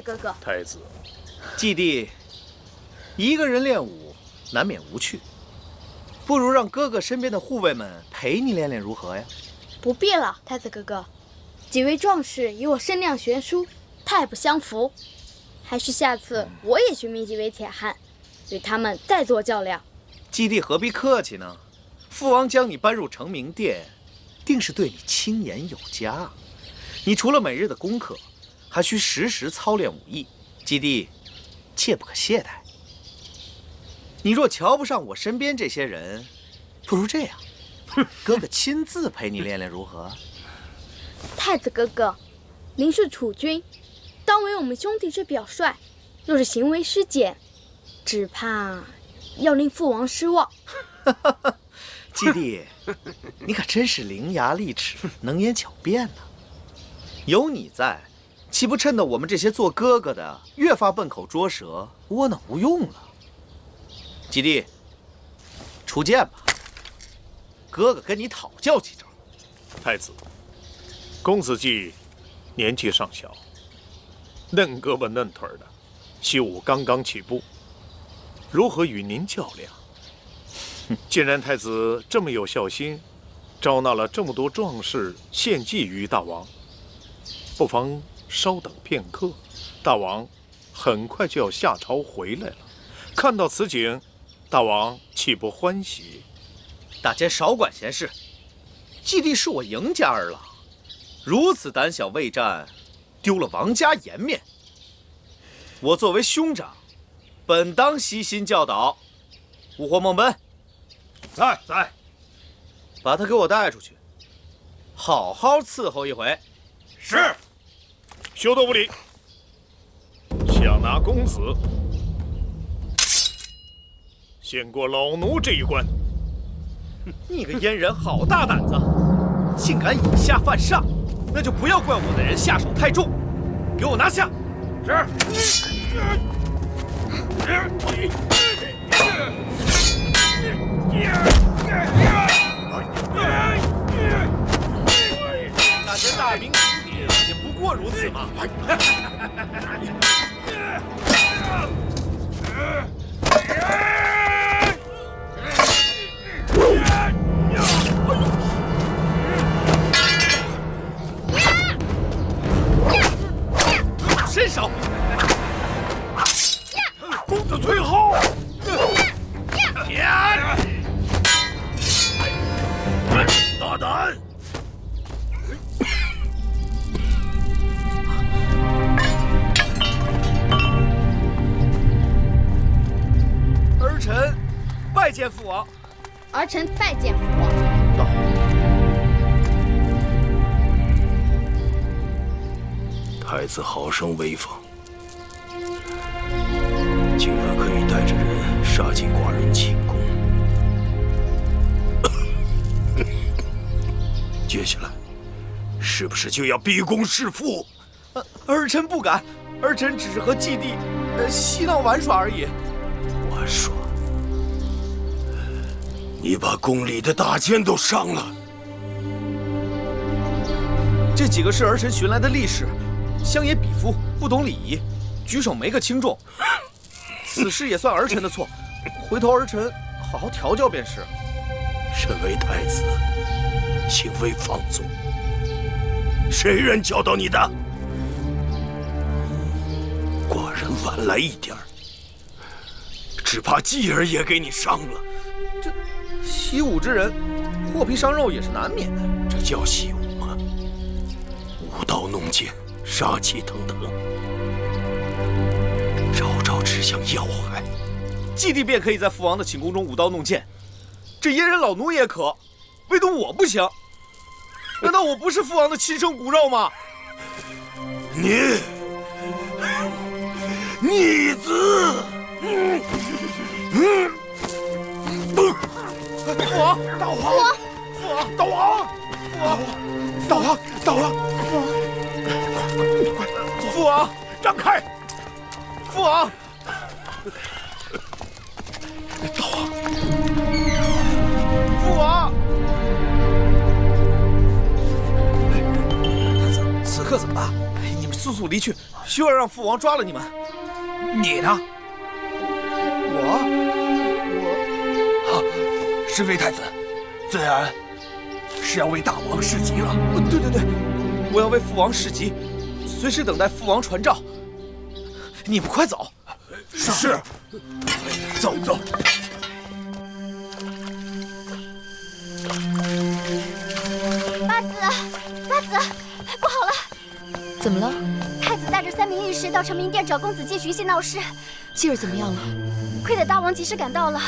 哥哥。太子，季弟，一个人练武难免无趣，不如让哥哥身边的护卫们陪你练练如何呀？不必了，太子哥哥，几位壮士与我身量悬殊，太不相符，还是下次我也去觅几位铁汉，与他们再做较量。季弟何必客气呢？父王将你搬入成明殿，定是对你轻言有加。你除了每日的功课，还需时时操练武艺。季弟，切不可懈怠。你若瞧不上我身边这些人，不如这样，哥哥亲自陪你练练如何？太子哥哥，您是储君，当为我们兄弟之表率，若是行为失检，只怕要令父王失望。季弟，你可真是伶牙俐齿、能言巧辩呢。有你在，岂不衬得我们这些做哥哥的越发笨口拙舌、窝囊无用了？季弟，出剑吧，哥哥跟你讨教几招。太子，公子季年纪尚小，嫩胳膊嫩腿的，习武刚刚起步，如何与您较量？既然太子这么有孝心，招纳了这么多壮士献祭于大王，不妨稍等片刻，大王很快就要下朝回来了。看到此景，大王岂不欢喜？大家少管闲事。季弟是我赢家儿郎，如此胆小畏战，丢了王家颜面。我作为兄长，本当悉心教导。吾火孟奔，在，把他给我带出去，好好伺候一回。是。休得无礼！想拿公子，先过老奴这一关。你个阉人，好大胆子，竟敢以下犯上，那就不要怪我的人下手太重，给我拿下！是。那些大名鼎鼎也不过如此嘛。伸手！公子退后！大胆！儿臣拜见父王。儿臣拜见父王。到。太子好生威风，竟然可以带着人杀进寡人寝宫。接下来，是不是就要逼宫弑父？儿臣不敢，儿臣只是和季弟嬉闹玩耍而已。玩耍？你把宫里的大监都伤了。这几个是儿臣寻来的力士，乡野鄙夫，不懂礼仪，举手没个轻重。此事也算儿臣的错，回头儿臣好好调教便是。身为太子，行为放纵，谁人教导你的？寡人晚来一点儿，只怕继儿也给你伤了。这习武之人，祸皮伤肉也是难免的。这叫习武吗？舞刀弄剑，杀气腾腾，招招指向要害。季弟便可以在父王的寝宫中舞刀弄剑，这阉人老奴也可，唯独我不行。难道我不是父王的亲生骨肉吗？逆子！父王，大王，父王，大王，父王，大王，大王，快，父王，让开！父王，大王，父王，此刻怎么办？你们速速离去，需要让父王抓了你们。你呢？我，身为太子，自然是要为大王侍疾了。对，我要为父王侍疾，随时等待父王传召。你们快走！是，走。八子，不好了！怎么了？太子带着3名御史到成明殿找公子季寻衅闹事。继儿怎么样了？亏得大王及时赶到了，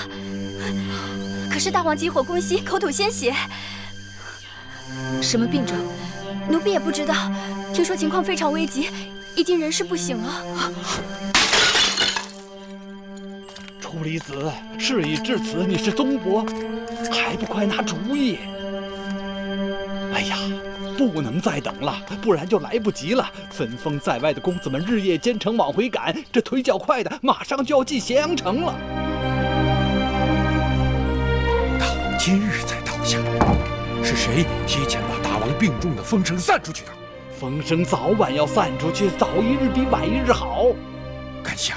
可是大王急火攻心，口吐鲜血。什么病症？奴婢也不知道，听说情况非常危急，已经人事不省了。楚离子，事已至此，你是东伯，还不快拿主意？哎呀，不能再等了，不然就来不及了。分封在外的公子们日夜兼程往回赶，这腿脚快的马上就要进咸阳城了。大王今日才倒下，是谁提前把大王病重的风声散出去的？风声早晚要散出去，早一日比晚一日好。甘香，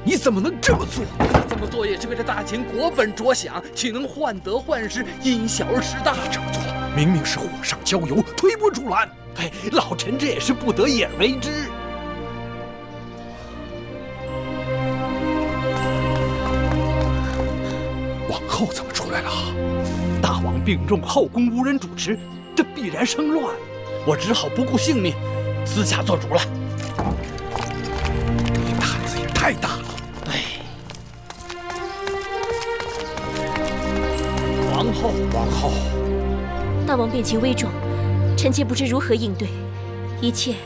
你怎么能这么做？这么做也是为了大秦国本着想，岂能患得患失，因小而失大？这么做明明是火上浇油，推波助澜。嘿，老臣这也是不得已而为之。王后怎么出来了？大王病重，后宫无人主持，这必然生乱。我只好不顾性命，私下做主了。你胆子也太大了！王后，大王病情危重，臣妾不知如何应对，一切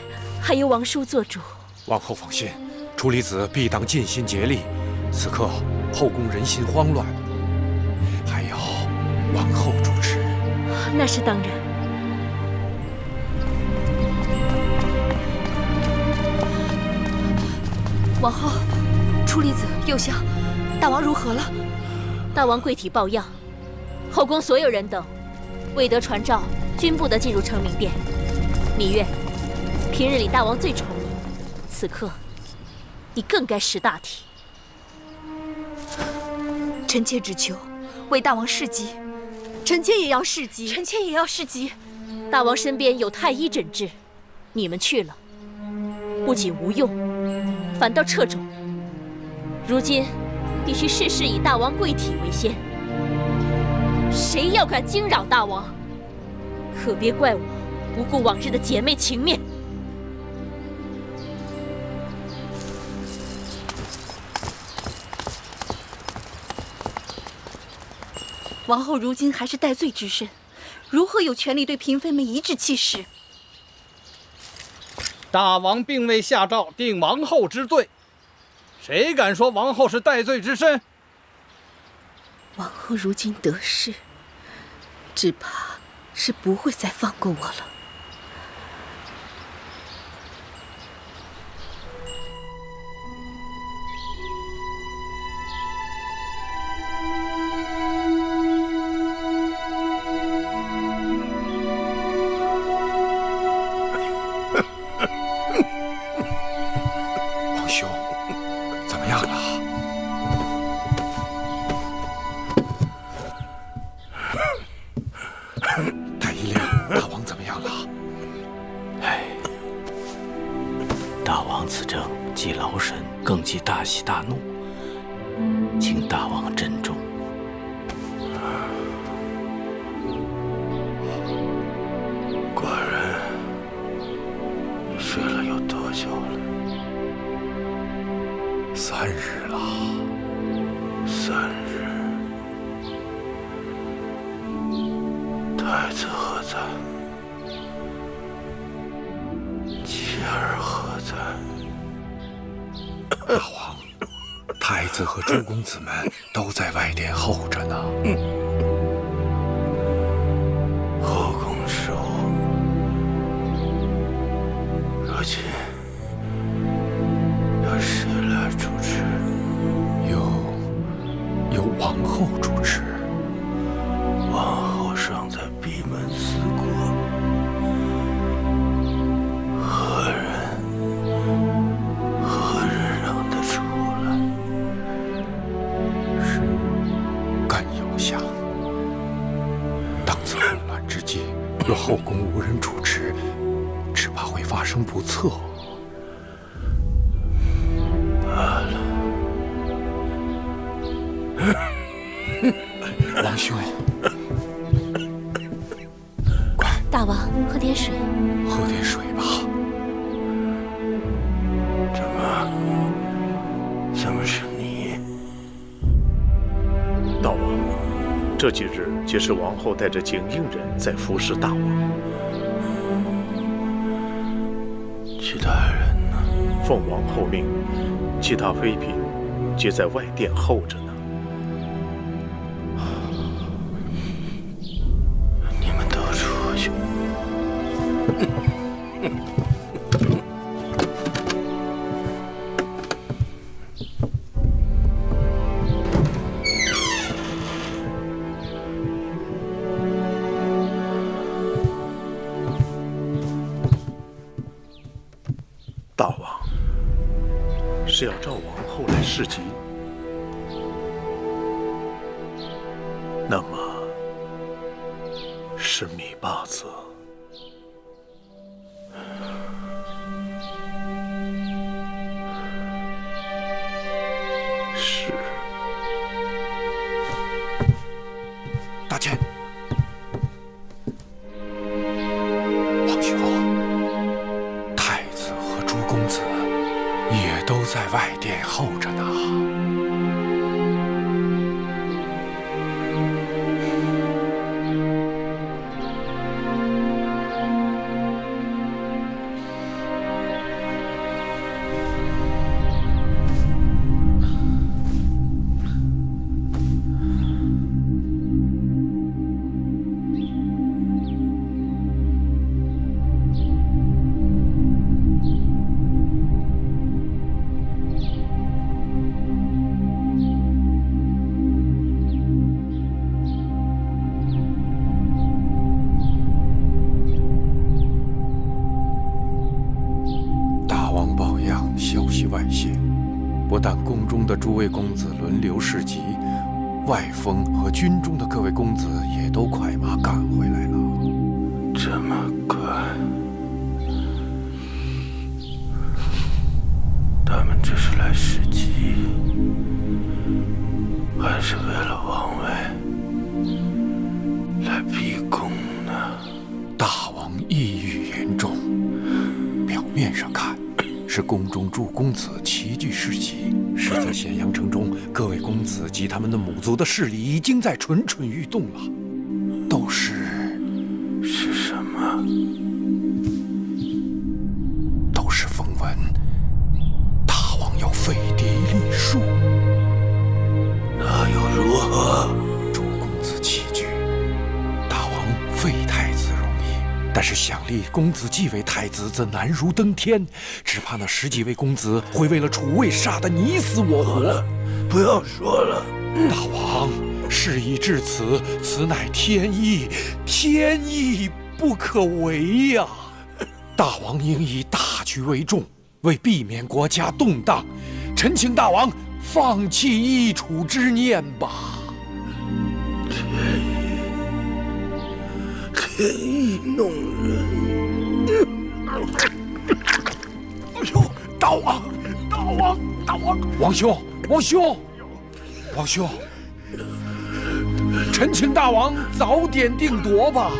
还由王叔做主。王后放心，楚离子必当尽心竭力。此刻后宫人心慌乱，还要王后主持。那是当然。王后，楚离子、右相，大王如何了？大王跪体抱恙，后宫所有人等未得传召，均不得进入成明殿。芈月，平日里大王最宠你，此刻你更该识大体。臣妾只求为大王侍疾，臣妾也要侍疾，臣妾也要侍疾。大王身边有太医诊治，你们去了，不仅无用，反倒掣肘。如今必须事事以大王贵体为先。谁要敢惊扰大王，可别怪我不顾往日的姐妹情面。王后如今还是戴罪之身，如何有权利对嫔妃们颐指气使？大王并未下诏定王后之罪，谁敢说王后是戴罪之身？王后如今得势，只怕是不会再放过我了。王兄，怎么样了？太医令，大王怎么样了？大王此症既劳神，更忌大喜大怒，请大王珍重。寡人睡了有多久了？3日了。3日。太子何在？妻儿何在？大王，太子和诸公子们都在外殿候着呢。后宫事务，如今由谁来主持？由王后主持。王后尚在闭门思过，何人人主持，只怕会发生不测。罢了。王兄，大王，喝点水。喝点水吧。怎么是你？大王，这几日皆是王后带着景应人在服侍大王。其他人呢？奉王后命，其他妃嫔皆在外殿候着呢。你们都出去。大王是要召王后来侍疾，那么是芈八子。是。大倩，王兄，太子和诸公子也都在外殿候着呢。外泄，不但宫中的诸位公子轮流侍疾，外封和军中的各位公子也都快马赶回来了。这么快？他们这是来侍疾，还是为了王位来逼宫呢？大王抑郁严重，表面上看是宫中诸公子齐聚侍疾，实则咸阳城中各位公子及他们的母族的势力已经在蠢蠢欲动了，都是什么？都是风闻大王要废嫡立庶。那又如何？诸公子齐聚，大王废太子容易，但是想立公子继为太子，则难如登天。只怕那10几位公子会为了储位杀得你死我活。不要说了，大王，事已至此，此乃天意，天意不可违呀！大王应以大局为重，为避免国家动荡，臣请大王放弃易储之念吧。天意弄人。哎呦，大王，王兄，臣请大王早点定夺吧。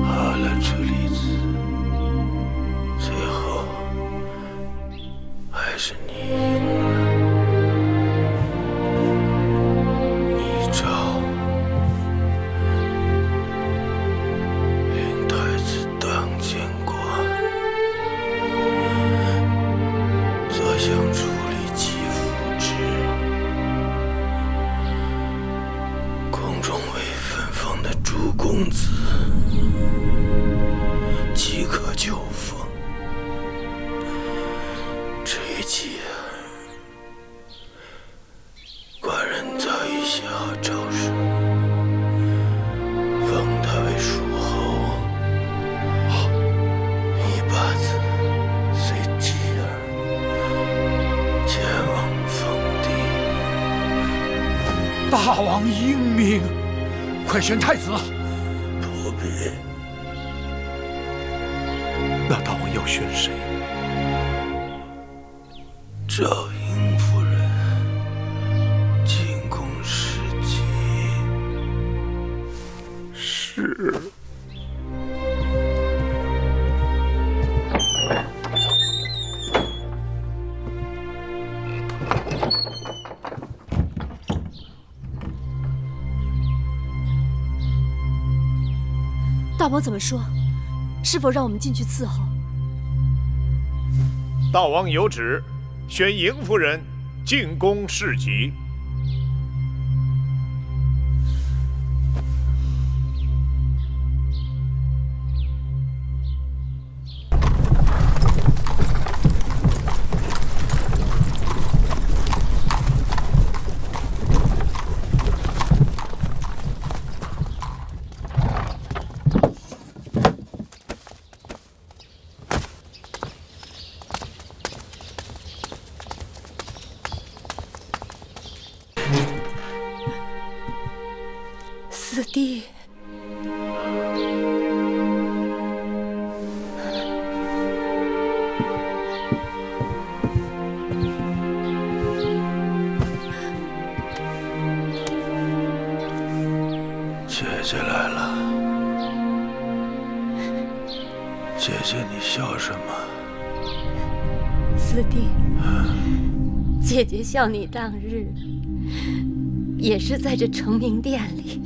好了，车厘子，最后还是你赢了。你召令太子当监国，则想处理其父之。宫中未分封的诸公子，即可就封。这一切，寡人早已写好诏书，封他为蜀侯。芈八子。大王英明，快选太子。不必。那大王要选谁？赵英夫人进宫侍疾。是。大王怎么说？是否让我们进去伺候？大王有旨，选迎夫人进宫侍疾。四弟，姐姐来了。姐姐，你笑什么？四弟，姐姐笑你当日也是在这成明殿里，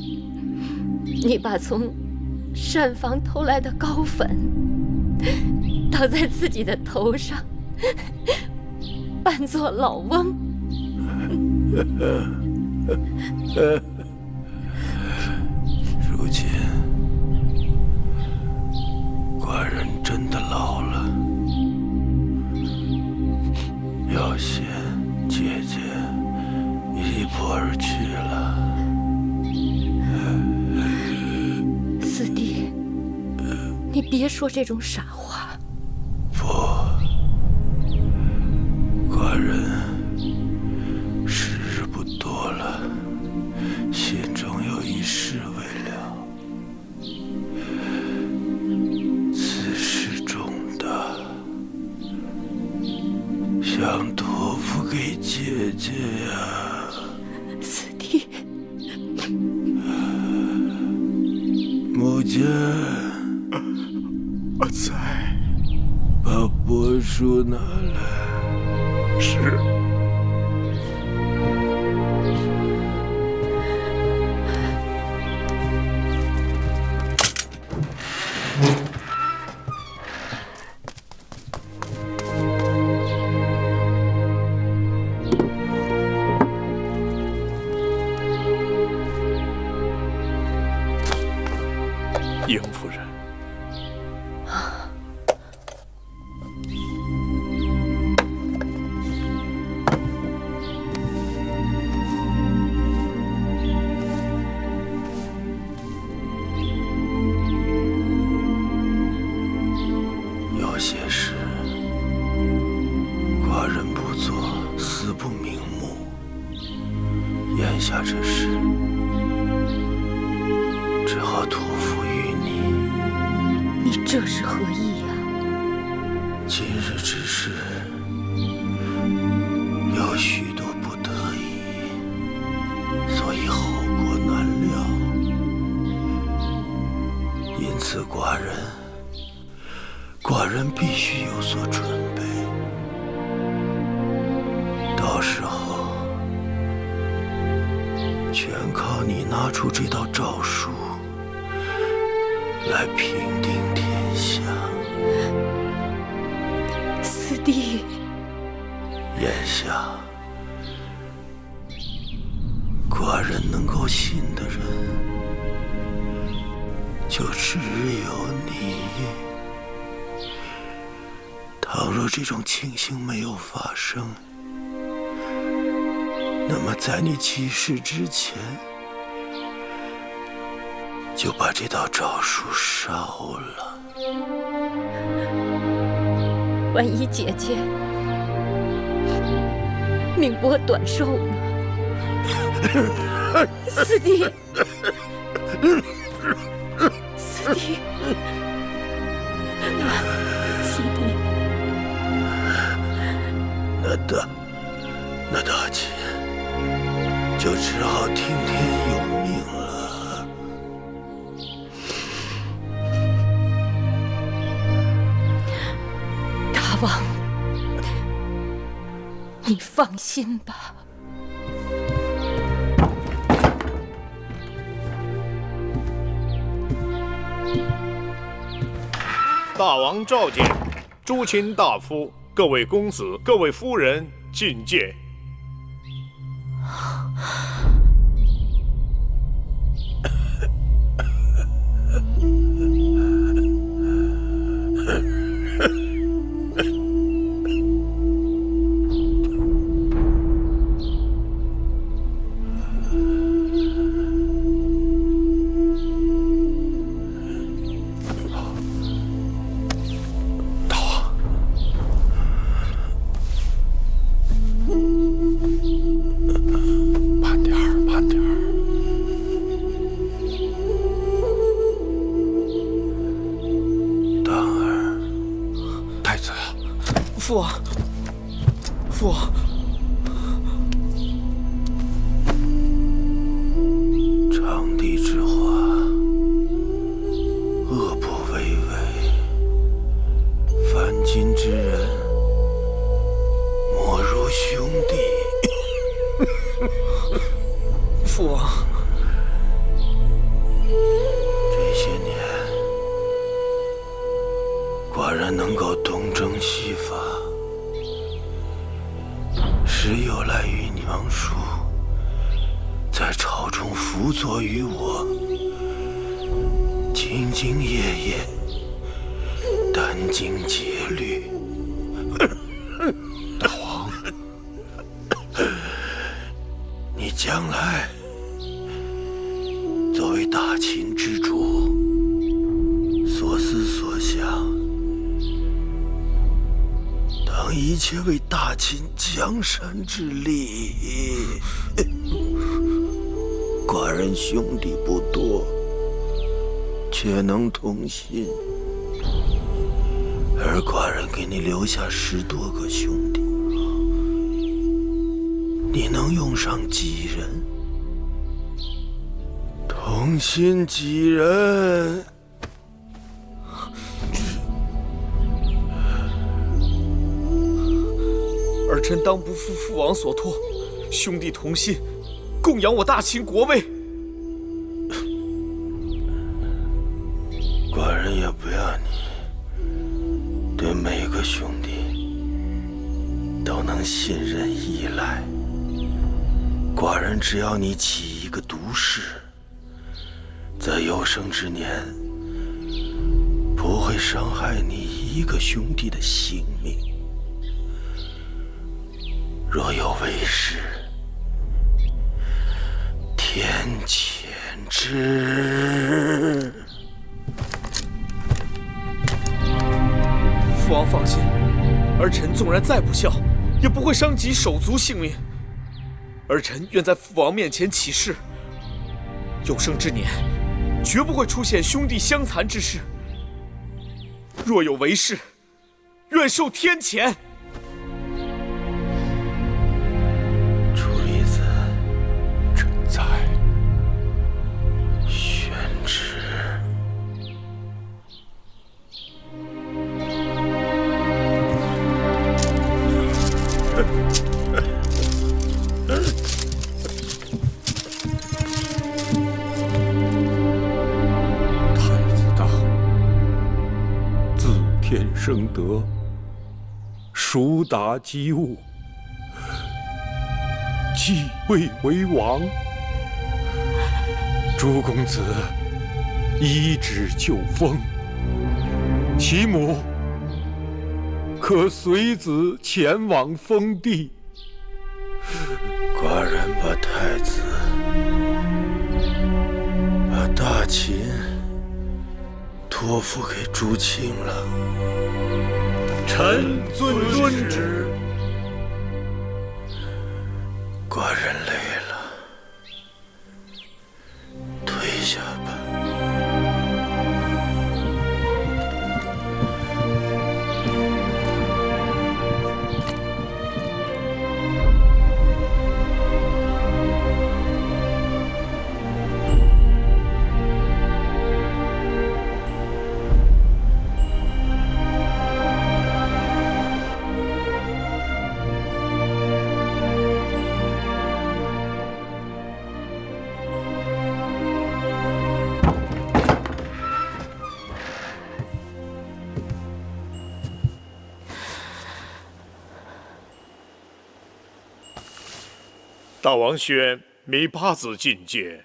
你把从膳房偷来的膏粉倒在自己的头上，扮作老翁。如今寡人真的老了，要携姐姐一步而去了。四弟，你别说这种傻话。不，寡人时日不多了，心中有一事未了。此事重大，想托付给姐姐呀。四弟，母亲，阿才，把帛书拿来。是。迎夫人，有些事寡人不做，死不瞑目。眼下这事，只好托付于你。你这是何意呀？今日之事有许多不得已，所以后果难料。因此寡人必须有所准备。到时候全靠你拿出这道诏书来平定天下。四弟，眼下寡人能够信的人就只有你。倘若这种情形没有发生，那么在你起事之前，就把这道诏书烧了。万一姐姐命薄短寿呢？四弟，四弟，四弟，那大秦就只好听天由命了。大王，你放心吧。大王召见，诸卿大夫、各位公子、各位夫人觐见。父王，父王，长帝之话，恶不为为，凡今之人，莫如兄弟。父王，这些年，寡人能够东征西伐，实有赖于娘叔在朝中辅佐于我，兢兢业业，殚精竭虑。大王，你将来作为大秦之主，所思所想，当一切为大秦江山之利。寡人兄弟不多，却能同心，而寡人给你留下10多个兄弟，你能用上几人？同心几人？儿臣当不负父王所托，兄弟同心，供养我大秦国位。寡人也不要你对每个兄弟都能信任依赖。寡人只要你起一个毒誓，在有生之年不会伤害你一个兄弟的性命。若有违誓，天谴之。父王放心，儿臣纵然再不孝，也不会伤及手足性命。儿臣愿在父王面前起誓，有生之年绝不会出现兄弟相残之事。若有违誓，愿受天谴。楚离子，朕在，宣旨。天生德，孰达机务，继位为王。诸公子依旨就封，其母可随子前往封地。寡人把太子、把大秦托付给诸卿了。臣遵旨。寡人累了，大王宣米八子觐见。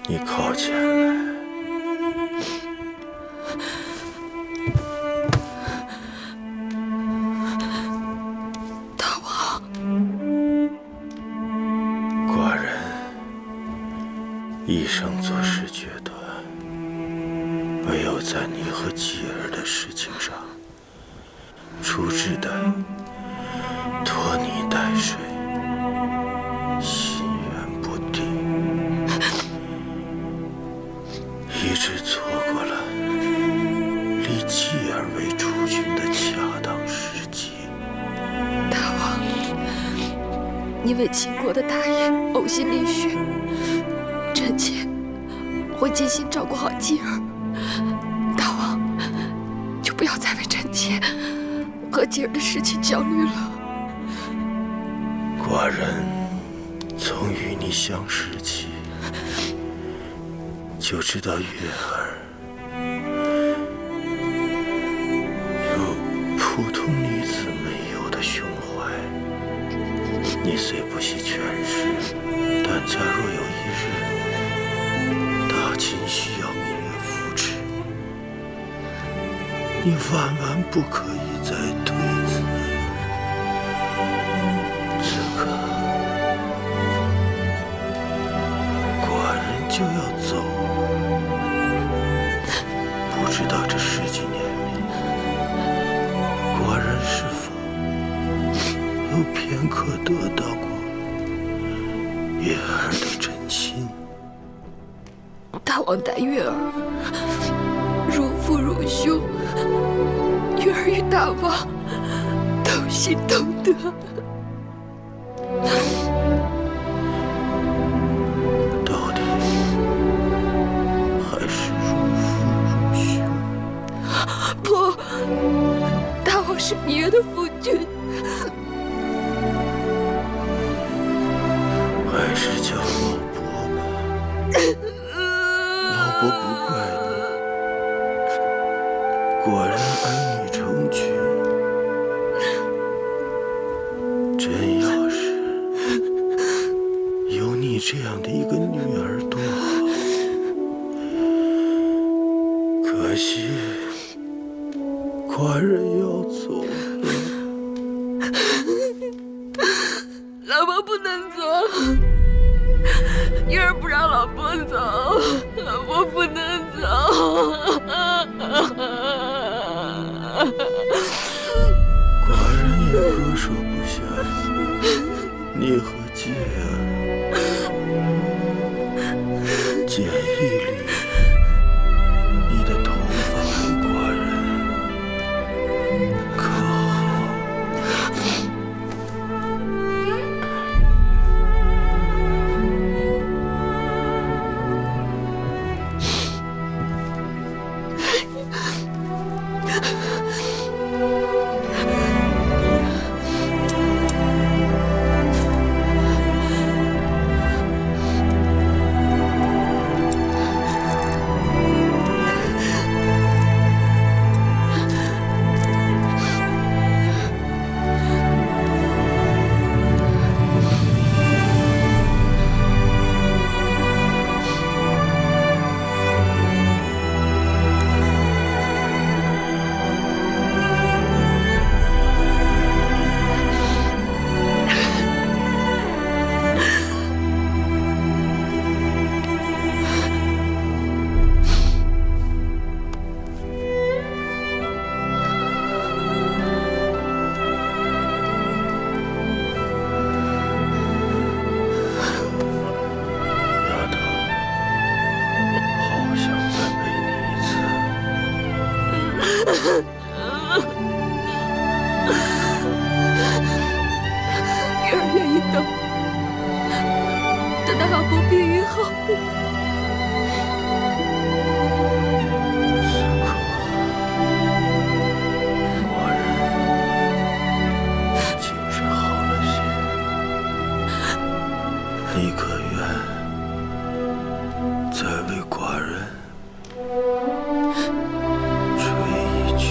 你靠前来。大王，寡人一生做事决断，唯有在你和继儿的事情上，处置的拖泥带水，心源不定，一直错过了立继儿为储君的恰当时机。大王，你为秦国的大业呕心沥血，臣妾会尽心照顾好继儿。大王，就不要再为臣妾和继儿的事情焦虑了。寡人从与你相识起，就知道月儿有普通女子没有的胸怀。你虽不惜权势，但假若有一日大秦需要明月扶持，你万万不可以再推辞。此刻寡人就要走了，不知道这10几年里，寡人是否有片刻得到过月儿的真心？大王待月儿如父如兄，月儿与大王同心同德。到底还是如父如兄。不，大王是芈月的夫君。还是叫老伯吧，老伯不怪你。寡人儿女成群，真要是有你这样的一个女儿多好。可惜寡人要走了。老伯不能走，月儿不让老伯走，老伯不能走。寡人也割舍不下你和继儿，剪一缕你的头发给寡人，可好？你可愿再为寡人吹一曲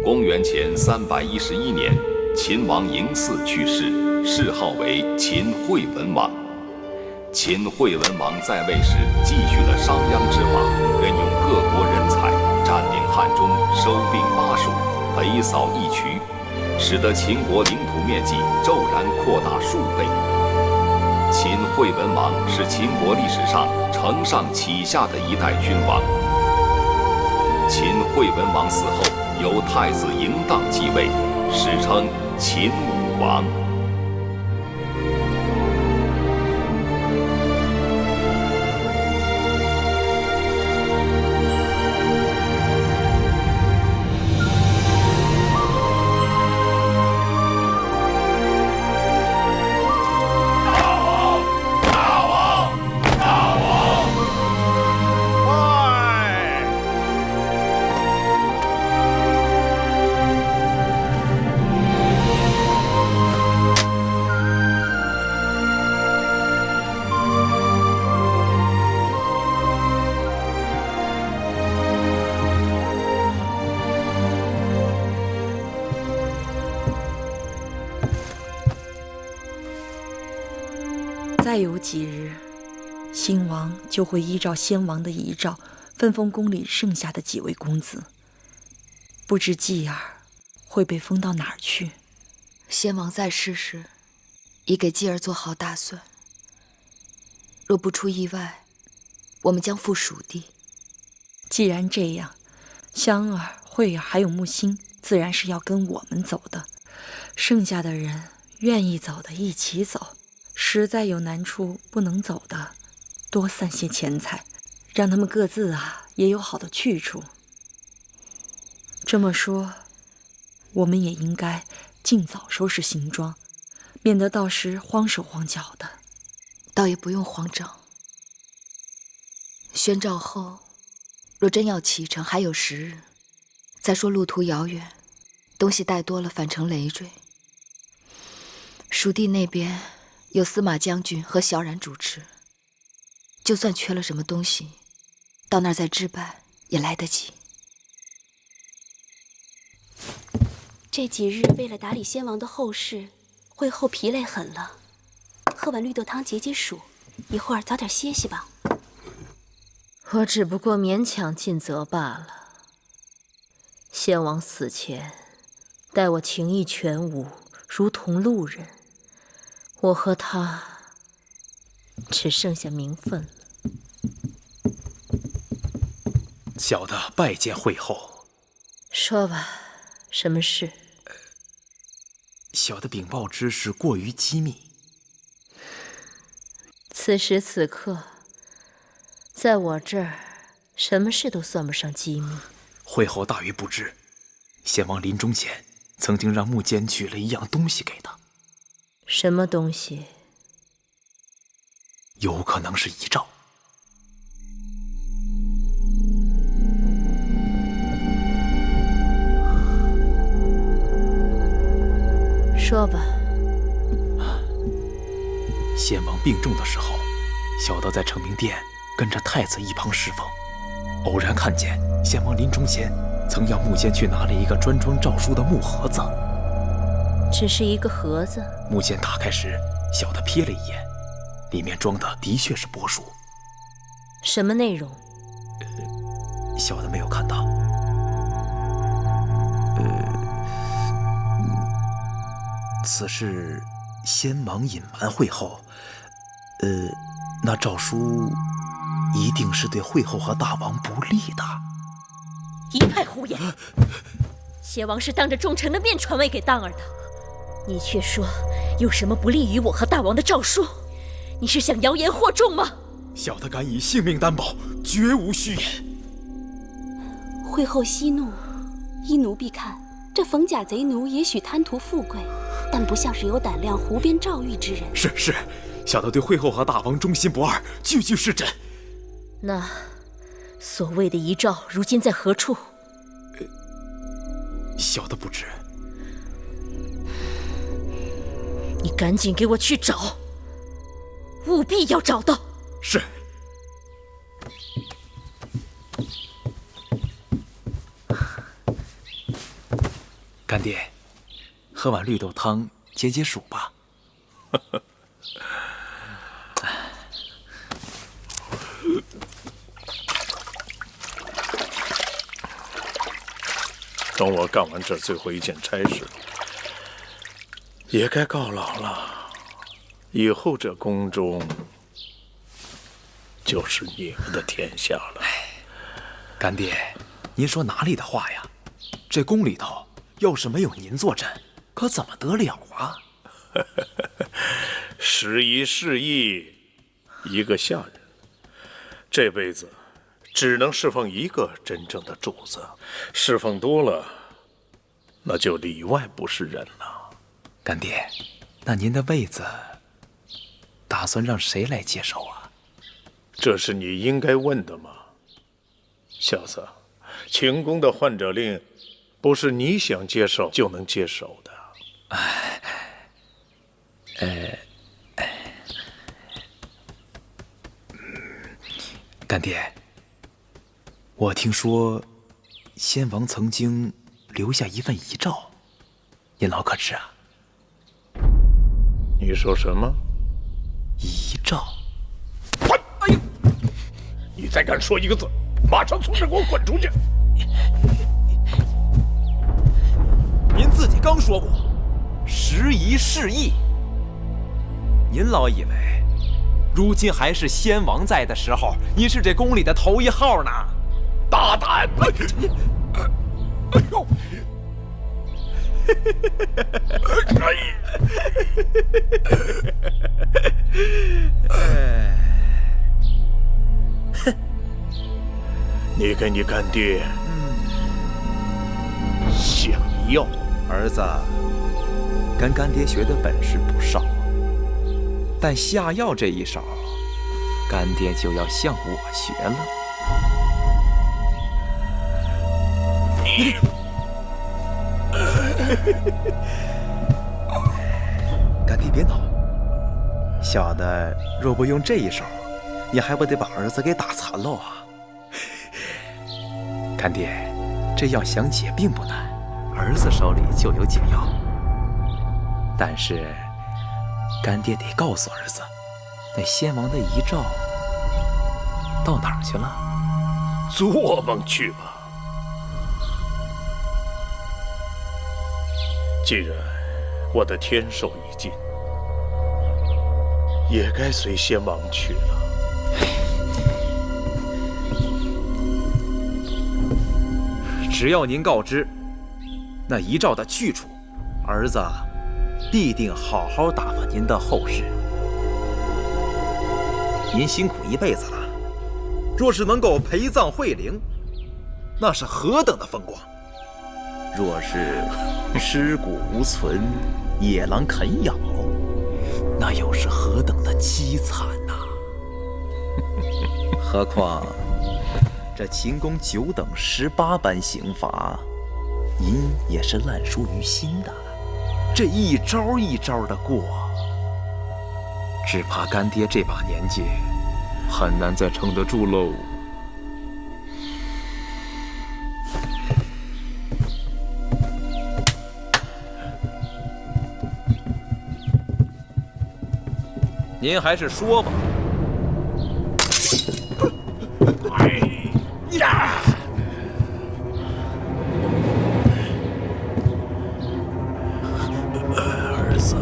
公元前311年，秦王嬴驷去世，谥号为秦惠文王。秦惠文王在位时，继续了商鞅之法，任用各国人才，占领汉中，收并巴蜀，北扫义渠，使得秦国领土面积骤然扩大数倍。秦惠文王是秦国历史上承上启下的一代君王。秦惠文王死后，由太子嬴荡继位，史称秦武王。再有几日，新王就会依照先王的遗诏，分封宫里剩下的几位公子。不知继儿会被封到哪儿去？先王在世时，已给继儿做好打算。若不出意外，我们将赴蜀地。既然这样，香儿、慧儿还有木星，自然是要跟我们走的。剩下的人愿意走的一起走，实在有难处不能走的，多散些钱财，让他们各自也有好的去处。这么说，我们也应该尽早收拾行装，免得到时慌手慌脚的。倒也不用慌张。宣诏后，若真要启程，还有10日。再说路途遥远，东西带多了，反成累赘。蜀地那边有司马将军和萧然主持，就算缺了什么东西，到那儿再置办也来得及。这几日为了打理先王的后事，会后疲累很了。喝碗绿豆汤解解暑，一会儿早点歇息吧。我只不过勉强尽责罢了。先王死前，待我情义全无，如同路人。我和他只剩下名分了。小的拜见惠后。说吧，什么事？小的禀报之事过于机密。此时此刻，在我这儿，什么事都算不上机密。惠后大约不知，先王临终前曾经让木间取了一样东西给他。什么东西？有可能是遗诏。说吧。先王病重的时候，小的在承明殿跟着太子一旁侍奉，偶然看见先王临终前曾要木间去拿了一个专装诏书的木盒子。只是一个盒子。木间打开时，小的瞥了一眼，里面装的的确是帛书。什么内容？小的没有看到。此事先王隐瞒惠后，那诏书一定是对惠后和大王不利的。一派胡言！先王是当着众臣的面传位给当儿的，你却说有什么不利于我和大王的诏书？你是想谣言惑众吗？小的敢以性命担保，绝无虚言。惠后息怒，依奴婢看，这冯甲贼奴也许贪图富贵，但不像是有胆量胡编诏谕之人。是，小的对惠后和大王忠心不二，句句是真。那所谓的遗诏，如今在何处？小的不知。你赶紧给我去找，务必要找到。是。干爹，喝碗绿豆汤解解暑吧。等我干完这最后一件差事，也该告老了。以后这宫中就是你们的天下了。干爹，您说哪里的话呀？这宫里头要是没有您坐镇，可怎么得了啊？时移世易，一个下人，这辈子只能侍奉一个真正的主子，侍奉多了，那就里外不是人了。干爹，那您的位子打算让谁来接手啊？这是你应该问的吗？小子，秦宫的换者令不是你想接手就能接手的。干爹，我听说先王曾经留下一份遗诏，您老可知啊？你说什么？遗诏？哎呦！你再敢说一个字，马上从这给我滚出去！您自己刚说过，时移世易。您老以为，如今还是先王在的时候，您是这宫里的头一号呢？大胆！哎呦！你跟你干爹下药，儿子，跟干爹学的本事不少，但下药这一手，干爹就要向我学了。干爹别恼，小的若不用这一手，你还不得把儿子给打残了啊！干爹，这药想解并不难，儿子手里就有解药。但是，干爹得告诉儿子，那先王的遗诏到哪儿去了？做梦去吧！既然我的天寿已尽，也该随先王去了。只要您告知那遗诏的去处，儿子必定好好打发您的后事。您辛苦一辈子了，若是能够陪葬惠陵，那是何等的风光！若是尸骨无存，野狼啃咬，那又是何等的凄惨呐！何况这秦宫9等18般刑罚，您也是烂熟于心的。这一招一招的过，只怕干爹这把年纪很难再撑得住喽。您还是说吧。哎呀！儿子，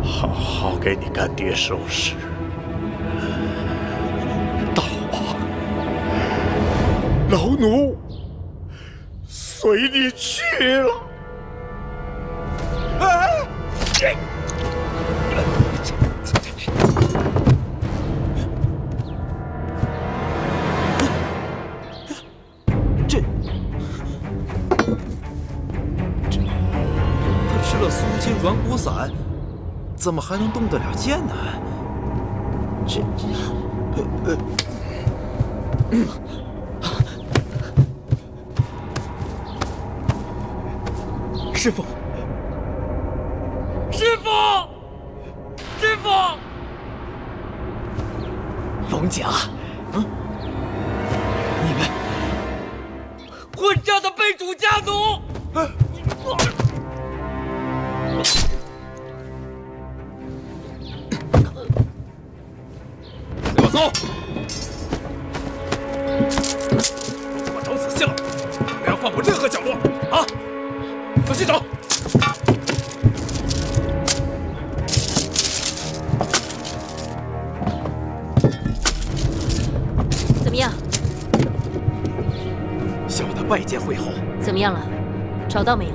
好好给你干爹收拾。大王，老奴随你去了。哎！软骨散怎么还能动得了剑呢？师父，师父，师父！龙甲，你们混账的背主家族！给我走！我找仔细了，不要放过任何角落啊！仔细找。怎么样？小的拜见惠后。怎么样了？找到没有？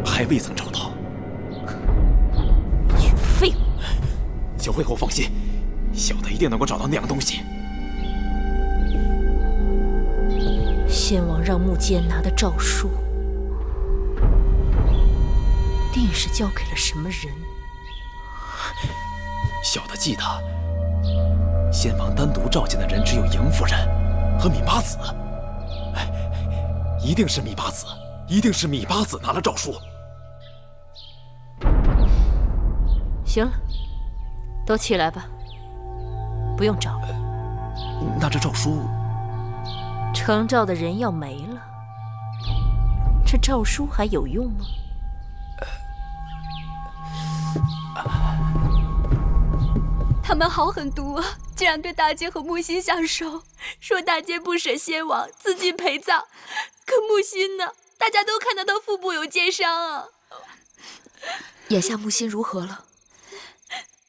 还未曾找到。废物！小惠后放心，小的一定能够找到那样东西。先王让穆坚拿的诏书，定是交给了什么人？小的记得，先王单独召见的人只有嬴夫人和芈八子。一定是芈八子，一定是芈八子拿了诏书。行了，都起来吧，不用找了。那这诏书，呈诏的人要没了，这诏书还有用吗？他们好狠毒啊！竟然对大姐和木心下手，说大姐不舍先王，自尽陪葬。可木心呢？大家都看到他腹部有剑伤啊。眼下木心如何了？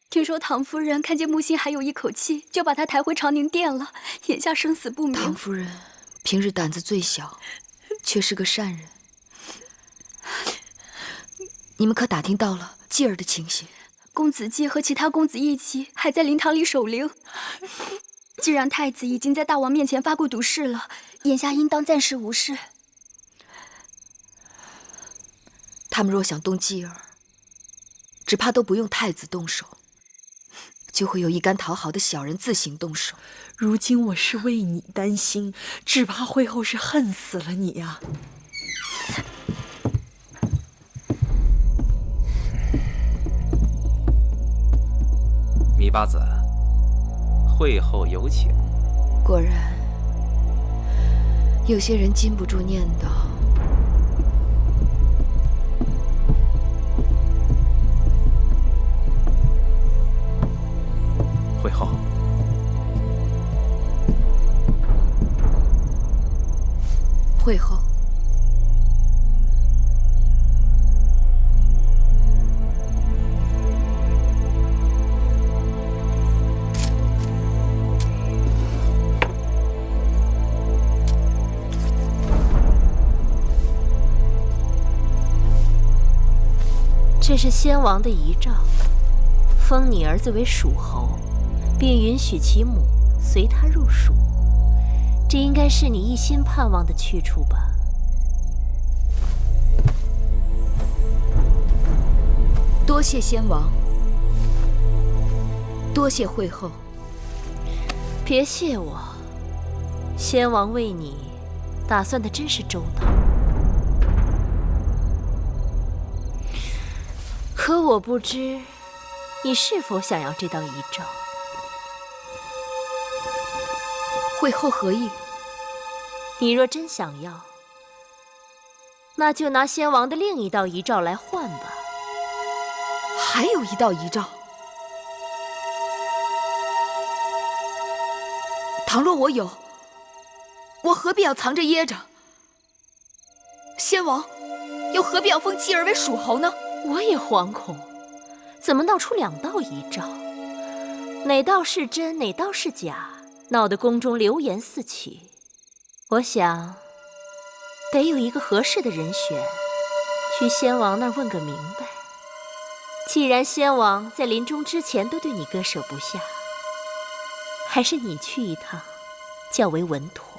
听说唐夫人看见木心还有一口气，就把他抬回长宁殿了。眼下生死不明。唐夫人平日胆子最小，却是个善人。你们可打听到了继儿的情形？公子季和其他公子一起还在灵堂里守灵。既然太子已经在大王面前发过毒誓了，眼下应当暂时无事。他们若想动继儿，只怕都不用太子动手，就会有一干讨好的小人自行动手。如今我是为你担心，只怕会后是恨死了你呀。米八子，会后有请。果然，有些人禁不住念叨。会后，会后，这是先王的遗诏，封你儿子为蜀侯，并允许其母随他入蜀。这应该是你一心盼望的去处吧？多谢先王，多谢会后。别谢我，先王为你打算的真是周到。可我不知你是否想要这道遗诏。会后何意？你若真想要，那就拿先王的另一道遗诏来换吧。还有一道遗诏？倘若我有，我何必要藏着掖着？先王又何必要封继儿为蜀侯呢？我也惶恐，怎么闹出两道遗诏？哪道是真，哪道是假？闹得宫中流言四起。我想，得有一个合适的人选，去先王那儿问个明白。既然先王在临终之前都对你割舍不下，还是你去一趟，较为稳妥。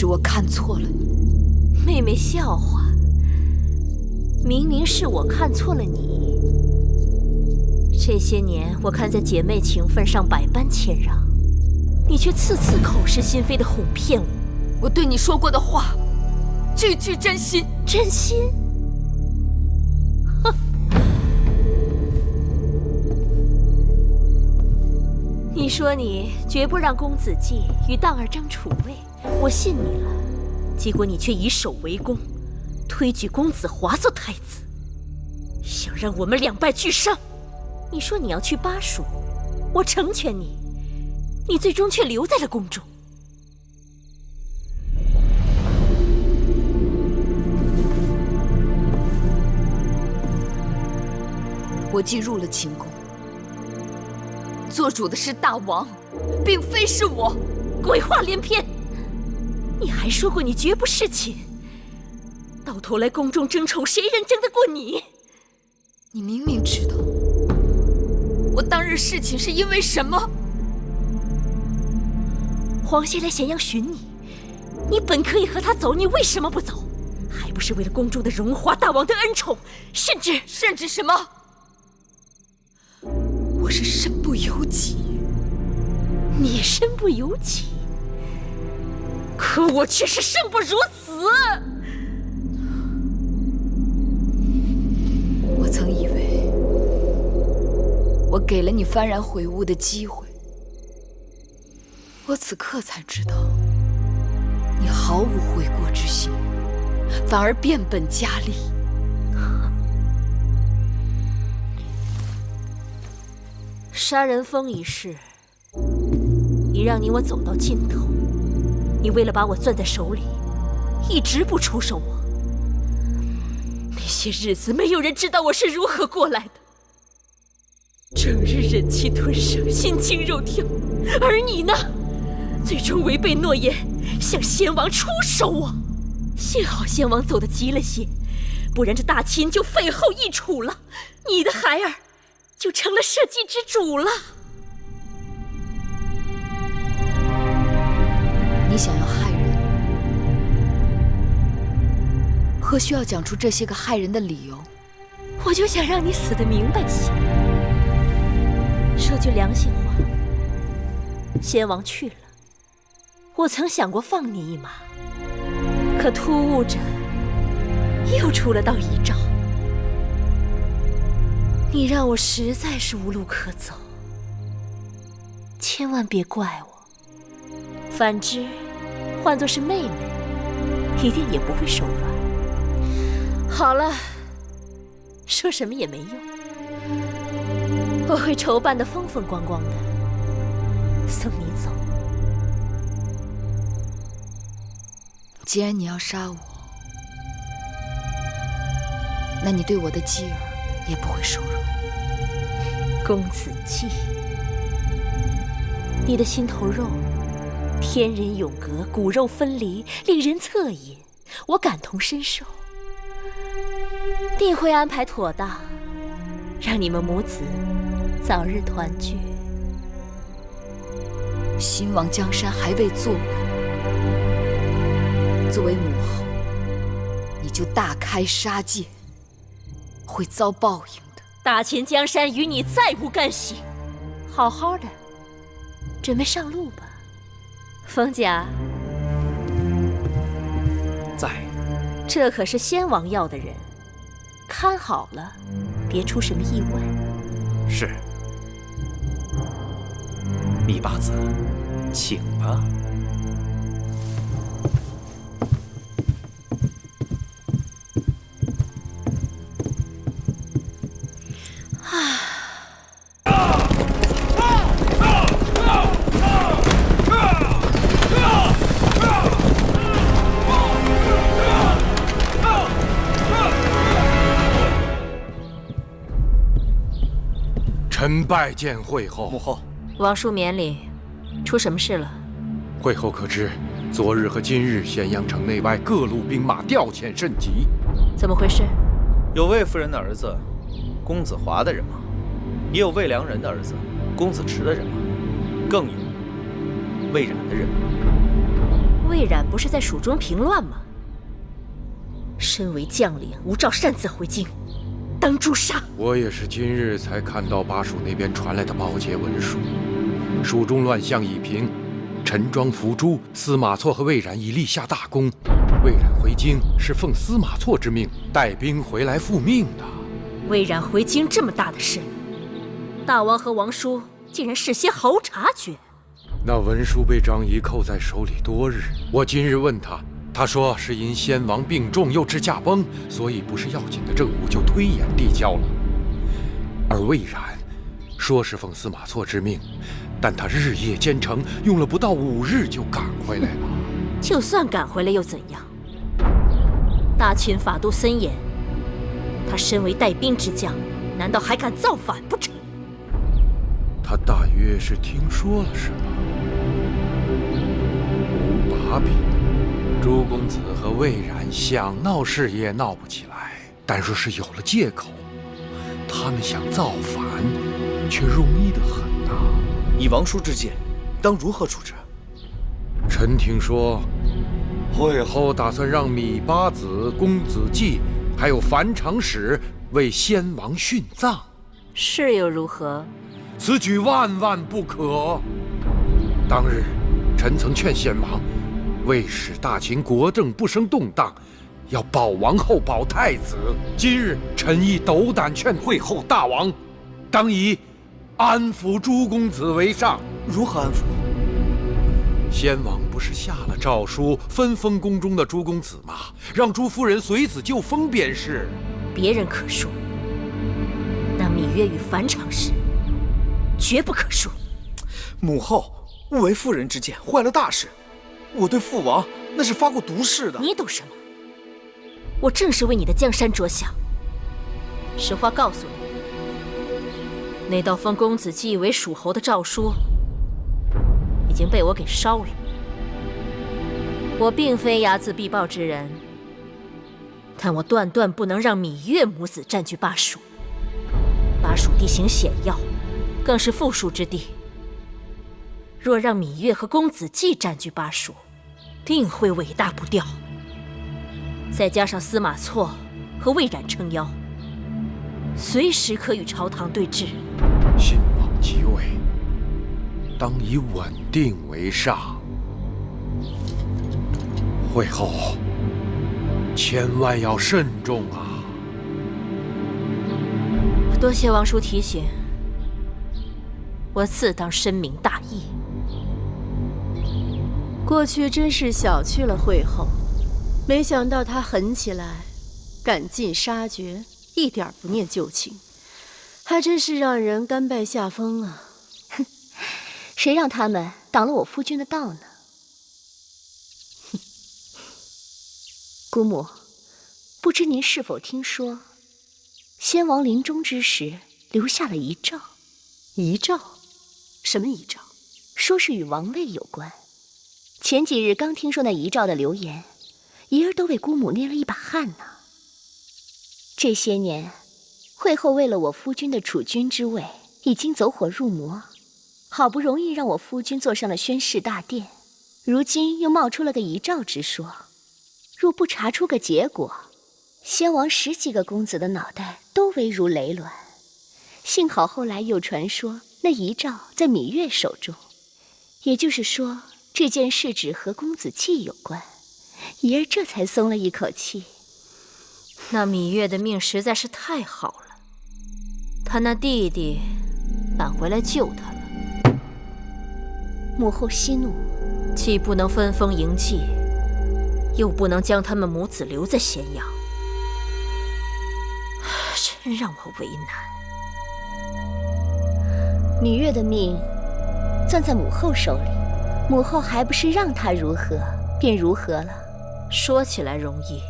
我看错了你。妹妹笑话，明明是我看错了你。这些年我看在姐妹情分上百般谦让，你却次次口是心非的哄骗我。我对你说过的话，句句真心。真心？哼！你说你绝不让公子季与荡儿争储位，我信你了。结果你却以守为攻，推举公子华做太子，想让我们两败俱伤。你说你要去巴蜀，我成全你，你最终却留在了宫中。我既入了秦宫，做主的是大王，并非是我。鬼话连篇！你还说过你绝不侍寝，到头来宫中争宠，谁人争得过你？你明明知道我当日侍寝是因为什么。皇爷来咸阳寻你，你本可以和他走，你为什么不走？不是为了宫中的荣华、大王的恩宠，甚至什么？我是身不由己，你身不由己，可我却是生不如死。我曾以为我给了你幡然悔悟的机会，我此刻才知道，你毫无悔过之心，反而变本加厉。杀人峰一事，已让你我走到尽头。你为了把我攥在手里，一直不出手我。那些日子，没有人知道我是如何过来的。整日忍气吞声，心惊肉跳，而你呢，最终违背诺言，向先王出手我。幸好先王走得急了些，不然这大秦就废后易楚了，你的孩儿就成了社稷之主了。你想要害人，何须要讲出这些个害人的理由？我就想让你死得明白些。说句良心话，先王去了，我曾想过放你一马，可突兀着又出了道遗诏，你让我实在是无路可走。千万别怪我，反之，换作是妹妹，一定也不会手软。好了，说什么也没用，我会筹办得风风光光的，送你走。既然你要杀我，那你对我的妻儿也不会手软。公子季，你的心头肉，天人永隔，骨肉分离，令人恻隐，我感同身受。定会安排妥当，让你们母子早日团聚。新王江山还未坐稳，作为母后，你就大开杀戒，会遭报应的。大秦江山与你再无干系，好好的，准备上路吧。冯甲在，这可是先王要的人，看好了，别出什么意外。是。密八子，请吧。臣拜见会后。母后，王叔免礼，出什么事了？会后可知，昨日和今日咸阳城内外各路兵马调遣甚急。怎么回事？有魏夫人的儿子公子华的人马，也有魏良人的儿子公子池的人马，更有魏冉的人马。魏冉不是在蜀中平乱吗？身为将领，无照擅自回京，当诛杀。我也是今日才看到巴蜀那边传来的报捷文书，蜀中乱象已平，陈庄、伏诛、司马错和魏冉已立下大功。魏冉回京是奉司马错之命带兵回来复命的。魏冉回京这么大的事，大王和王叔竟然事先毫无察觉。那文书被张仪扣在手里多日，我今日问他，他说是因先王病重又至驾崩，所以不是要紧的政务就推延递交了。而魏冉说是奉司马错之命，但他日夜兼程，用了不到5日就赶回来了。就算赶回来又怎样？大秦法度森严，他身为带兵之将，难道还敢造反不成？他大约是听说了什么。无把柄，朱公子和魏冉想闹事也闹不起来，但若是有了借口，他们想造反却容易得很呐。以王叔之见，当如何处置？臣听说，会后打算让芈八子、公子季还有樊长史为先王殉葬，是又如何？此举万万不可。当日，臣曾劝先王，为使大秦国政不生动荡，要保王后、保太子。今日，臣亦斗胆劝会后大王，当以安抚诸公子为上。如何安抚？先王不是下了诏书，分封宫中的诸公子吗？让朱夫人随子就封便是。别人可恕，那芈月与樊长史绝不可恕。母后，勿为妇人之见，坏了大事。我对父王那是发过毒誓的。你懂什么？我正是为你的江山着想。实话告诉你，那道封公子季为蜀侯的诏书已经被我给烧了。我并非睚眦必报之人，但我断断不能让芈月母子占据巴蜀。巴蜀地形险要，更是富庶之地。若让芈月和公子季占据巴蜀，定会尾大不掉。再加上司马错和魏冉撑腰，随时可与朝堂对峙。新王即位，当以稳定为上。会后，千万要慎重啊！多谢王叔提醒，我自当深明大义。过去真是小觑了会后，没想到他狠起来，赶尽杀绝，一点不念旧情，还真是让人甘拜下风啊！哼，谁让他们挡了我夫君的道呢？哼，姑母，不知您是否听说，先王临终之时留下了遗诏？遗诏？什么遗诏？说是与王位有关。前几日刚听说那遗诏的流言，爷儿都为姑母捏了一把汗呢。这些年，会后为了我夫君的储君之位，已经走火入魔，好不容易让我夫君坐上了宣誓大殿，如今又冒出了个遗诏之说。若不查出个结果，先王10几个公子的脑袋都危如累卵。幸好后来又传说那遗诏在芈月手中，也就是说这件事只和公子季有关，爷儿这才松了一口气。那芈月的命实在是太好了，他那弟弟赶回来救他了。母后息怒，既不能分封迎继，又不能将他们母子留在咸阳，真让我为难。芈月的命攥在母后手里，母后还不是让她如何便如何了。说起来容易，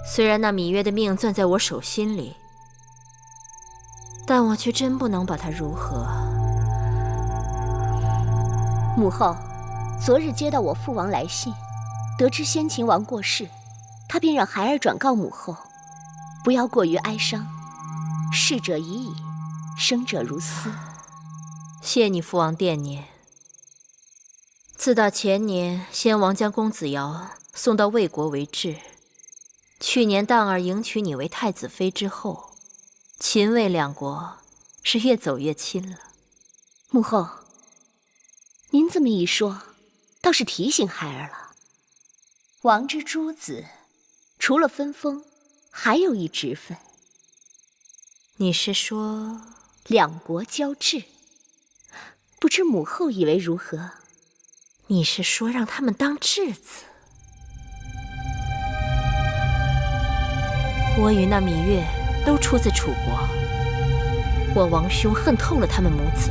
虽然那芈月的命攥在我手心里，但我却真不能把她如何。母后，昨日接到我父王来信，得知先秦王过世，他便让孩儿转告母后，不要过于哀伤，逝者已矣，生者如斯。谢你父王惦念。自打前年先王将公子瑶送到魏国为质，去年荡儿迎娶你为太子妃之后，秦魏两国是越走越亲了。母后，您这么一说，倒是提醒孩儿了。王之诸子，除了分封，还有一职分。你是说两国交质？不知母后以为如何？你是说让他们当质子？我与那芈月都出自楚国，我王兄恨透了他们母子，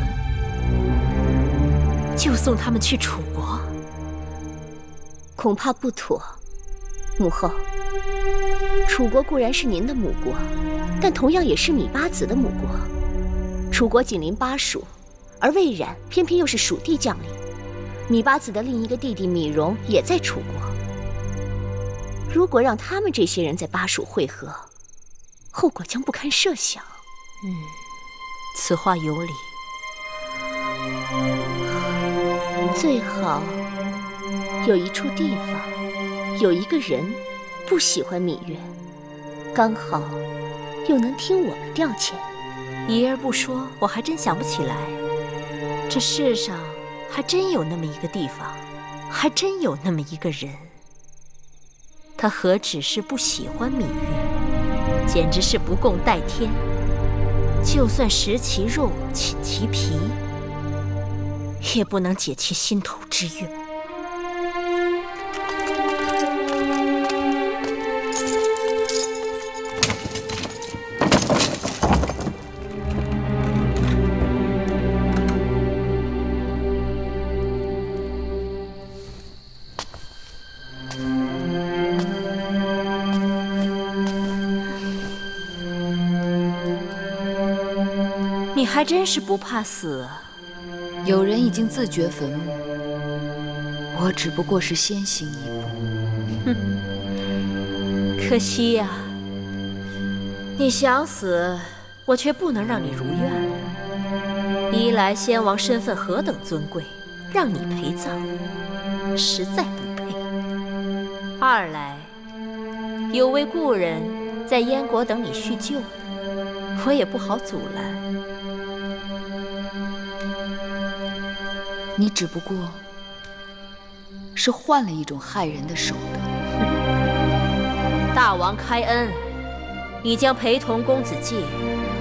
就送他们去楚国，恐怕不妥。母后，楚国固然是您的母国，但同样也是芈八子的母国。楚国紧邻巴蜀，而魏冉偏偏又是蜀地将领。芈八子的另一个弟弟芈戎也在楚国。如果让他们这些人在巴蜀会合，后果将不堪设想。此话有理。最好有一处地方有一个人不喜欢芈月，刚好又能听我们调遣。怡儿不说，我还真想不起来。这世上还真有那么一个地方，还真有那么一个人。他何止是不喜欢芈月，简直是不共戴天。就算食其肉，寝其皮，也不能解其心头之怨。你还真是不怕死啊！有人已经自掘坟墓，我只不过是先行一步。哼，可惜呀，你想死，我却不能让你如愿。一来先王身份何等尊贵，让你陪葬，实在不配；二来有位故人在燕国等你叙旧，我也不好阻拦。你只不过是换了一种害人的手段。大王开恩，你将陪同公子季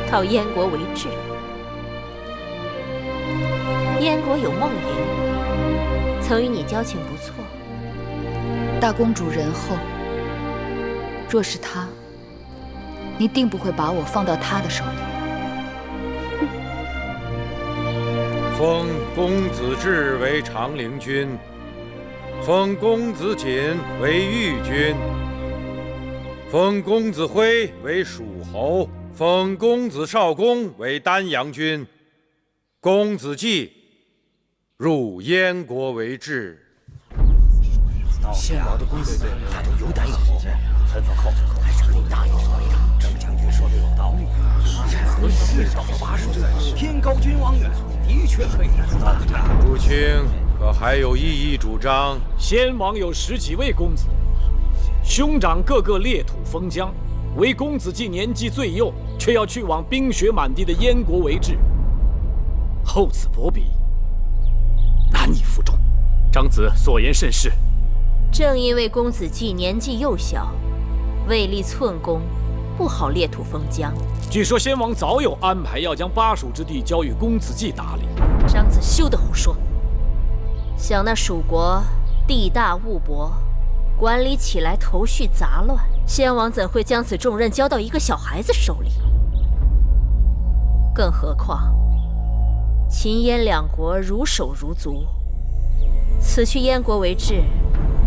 到燕国为质。燕国有梦莹，曾与你交情不错。大公主仁厚，若是她，你定不会把我放到她的手里。封公子至为长陵君，封公子瑾为豫君，封公子辉为蜀侯，封公子少公为丹阳君，公子季入燕国为质。先王的公子他都有胆有识，分封后还是和你大有所为的。郑将军说的有道理，何时到巴蜀？天高君王远。的确可以做到。朱清可还有异议主张？先王有10几位公子，兄长个个列土封疆，唯公子季年纪最幼，却要去往冰雪满地的燕国为质，厚此薄彼，难以服众。长子所言甚是。正因为公子季年纪幼小，未立寸功，不好列土封疆。据说先王早有安排，要将巴蜀之地交与公子季打理。张子休得胡说！想那蜀国地大物博，管理起来头绪杂乱，先王怎会将此重任交到一个小孩子手里？更何况，秦燕两国如手如足，此去燕国为质，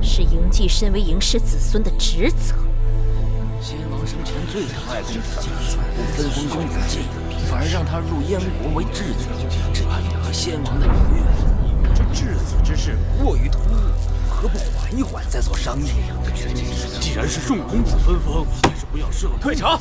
是嬴稷身为嬴氏子孙的职责。先王生前最疼爱公子季，不分封公子季，反而让他入燕国为质子，这也和先王的遗愿。这质子之事过于突兀，何不缓一缓再做商议？既然是众公子分封，还是不要失了退场。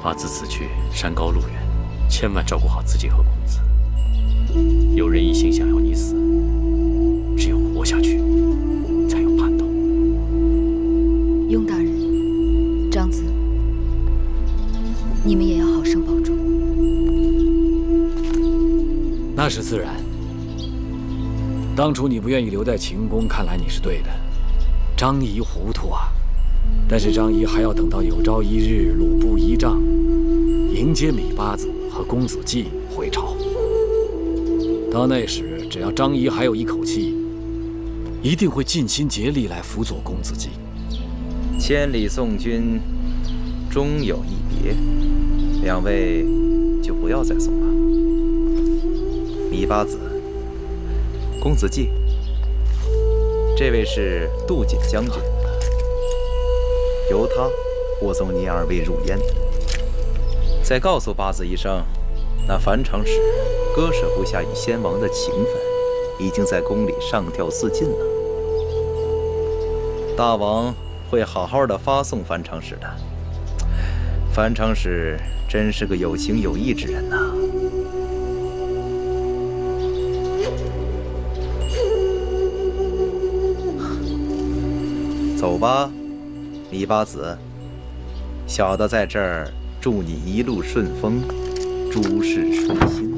八字此去山高路远，千万照顾好自己和公子。有人一心想要你死，只有活下去才有盼头。雍大人，张子，你们也要好生保重。那是自然。当初你不愿意留在秦宫，看来你是对的。张仪糊涂啊！但是张仪还要等到有朝一日鲁布依仗，迎接芈八子和公子季回朝。到那时，只要张仪还有一口气，一定会尽心竭力来辅佐公子季。千里送君，终有一别。两位就不要再送了。芈八子，公子季，这位是杜景将军。由他护送你二位入燕。再告诉八字一声，那樊长史割舍不下与先王的情分，已经在宫里上吊自尽了。大王会好好的发送樊长史的。樊长史真是个有情有义之人呐。走吧，李八子，小的在这儿祝你一路顺风，诸事顺心。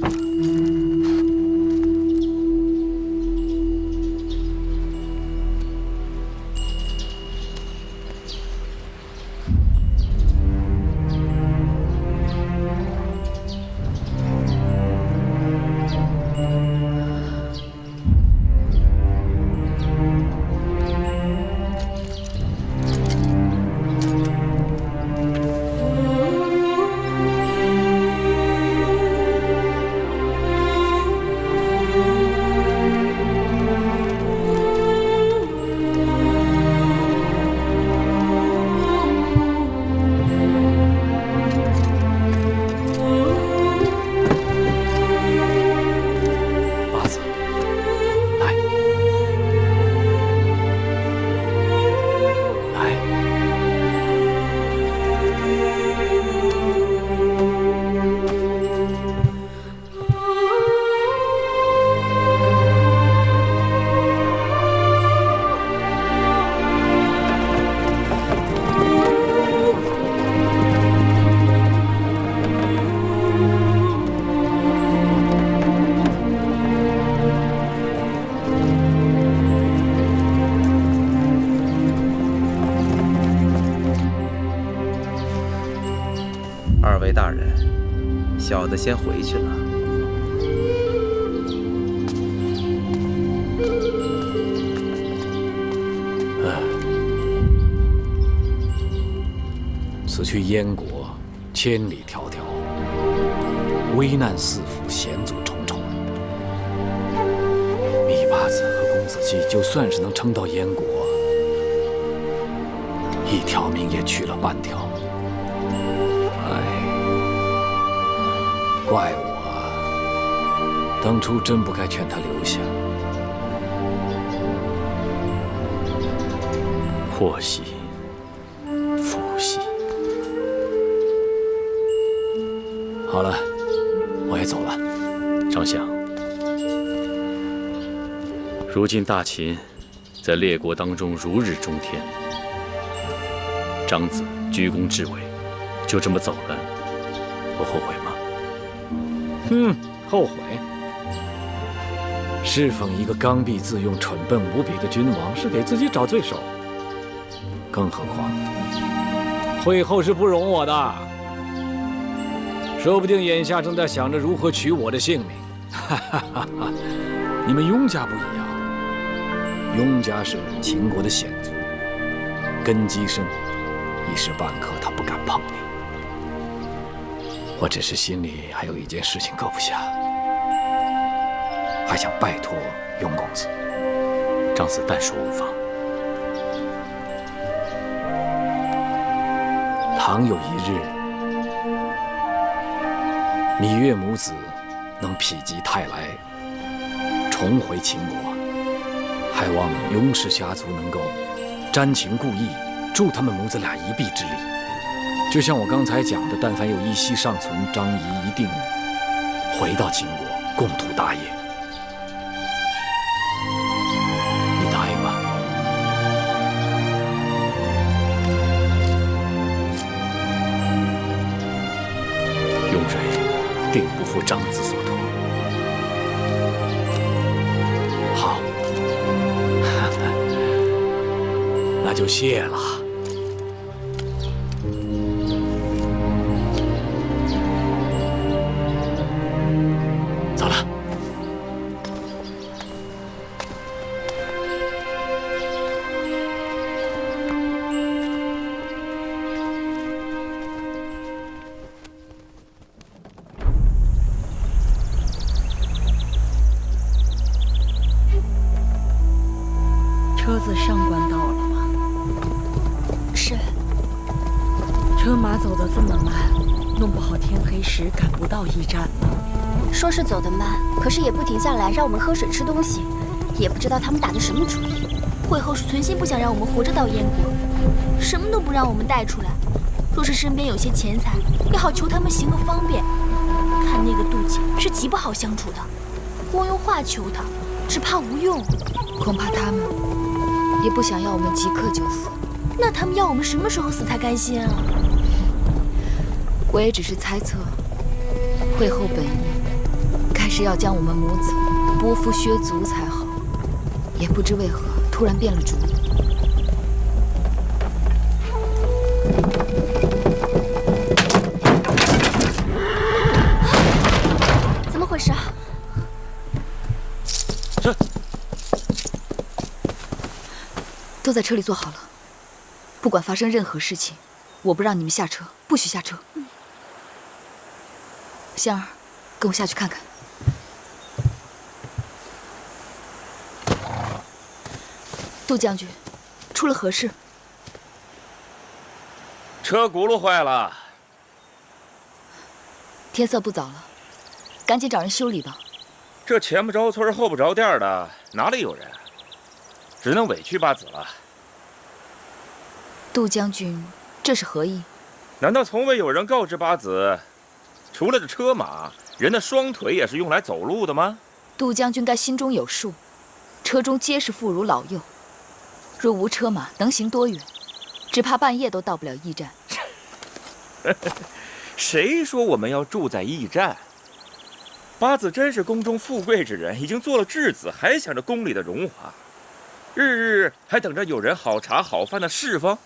二位大人，小的先回去了。此去燕国，千里迢迢，危难四伏，险阻重重。芈八子和公子季就算是能撑到燕国，一条命也去了半条。怪我当初真不该劝他留下。祸兮福兮。好了，我也走了。丞相，如今大秦在列国当中如日中天，长子居功至伟，就这么走了，不后悔吗？后悔？侍奉一个刚愎自用、蠢笨无比的君王，是给自己找罪受。更何况，会后是不容我的，说不定眼下正在想着如何取我的性命。你们雍家不一样，雍家是秦国的显族，根基深，一时半刻他不敢碰你。我只是心里还有一件事情搁不下，还想拜托雍公子。长子但说无妨。倘有一日，芈月母子能否极泰来，重回秦国，还望雍氏家族能够瞻情顾义，助他们母子俩一臂之力。就像我刚才讲的，但凡有一息尚存，张仪一定回到秦国，共图大业。你答应吧。雍蕊定不负长子所托。好，那就谢了。车子上官到了吗？是。车马走得这么慢，弄不好天黑时赶不到驿站呢。说是走得慢，可是也不停下来让我们喝水吃东西，也不知道他们打的什么主意。会后是存心不想让我们活着到燕国，什么都不让我们带出来。若是身边有些钱财，也好求他们行个方便。看那个杜姐是极不好相处的，光用话求他，只怕无用。恐怕他们也不想要我们即刻就死。那他们要我们什么时候死才甘心啊？我也只是猜测，会后本意该是要将我们母子剥夫削足才好，也不知为何突然变了主意。怎么回事啊？这都在车里坐好了，不管发生任何事情，我不让你们下车，不许下车。香儿，跟我下去看看。杜将军，出了何事？车轱辘坏了。天色不早了，赶紧找人修理吧。这前不着村后不着店的，哪里有人？只能委屈八子了。杜将军，这是何意？难道从未有人告知八子，除了这车马，人的双腿也是用来走路的吗？杜将军该心中有数，车中皆是妇孺老幼，若无车马，能行多远？只怕半夜都到不了驿站。谁说我们要住在驿站？八子真是宫中富贵之人，已经做了质子，还想着宫里的荣华，日日还等着有人好茶好饭的侍奉。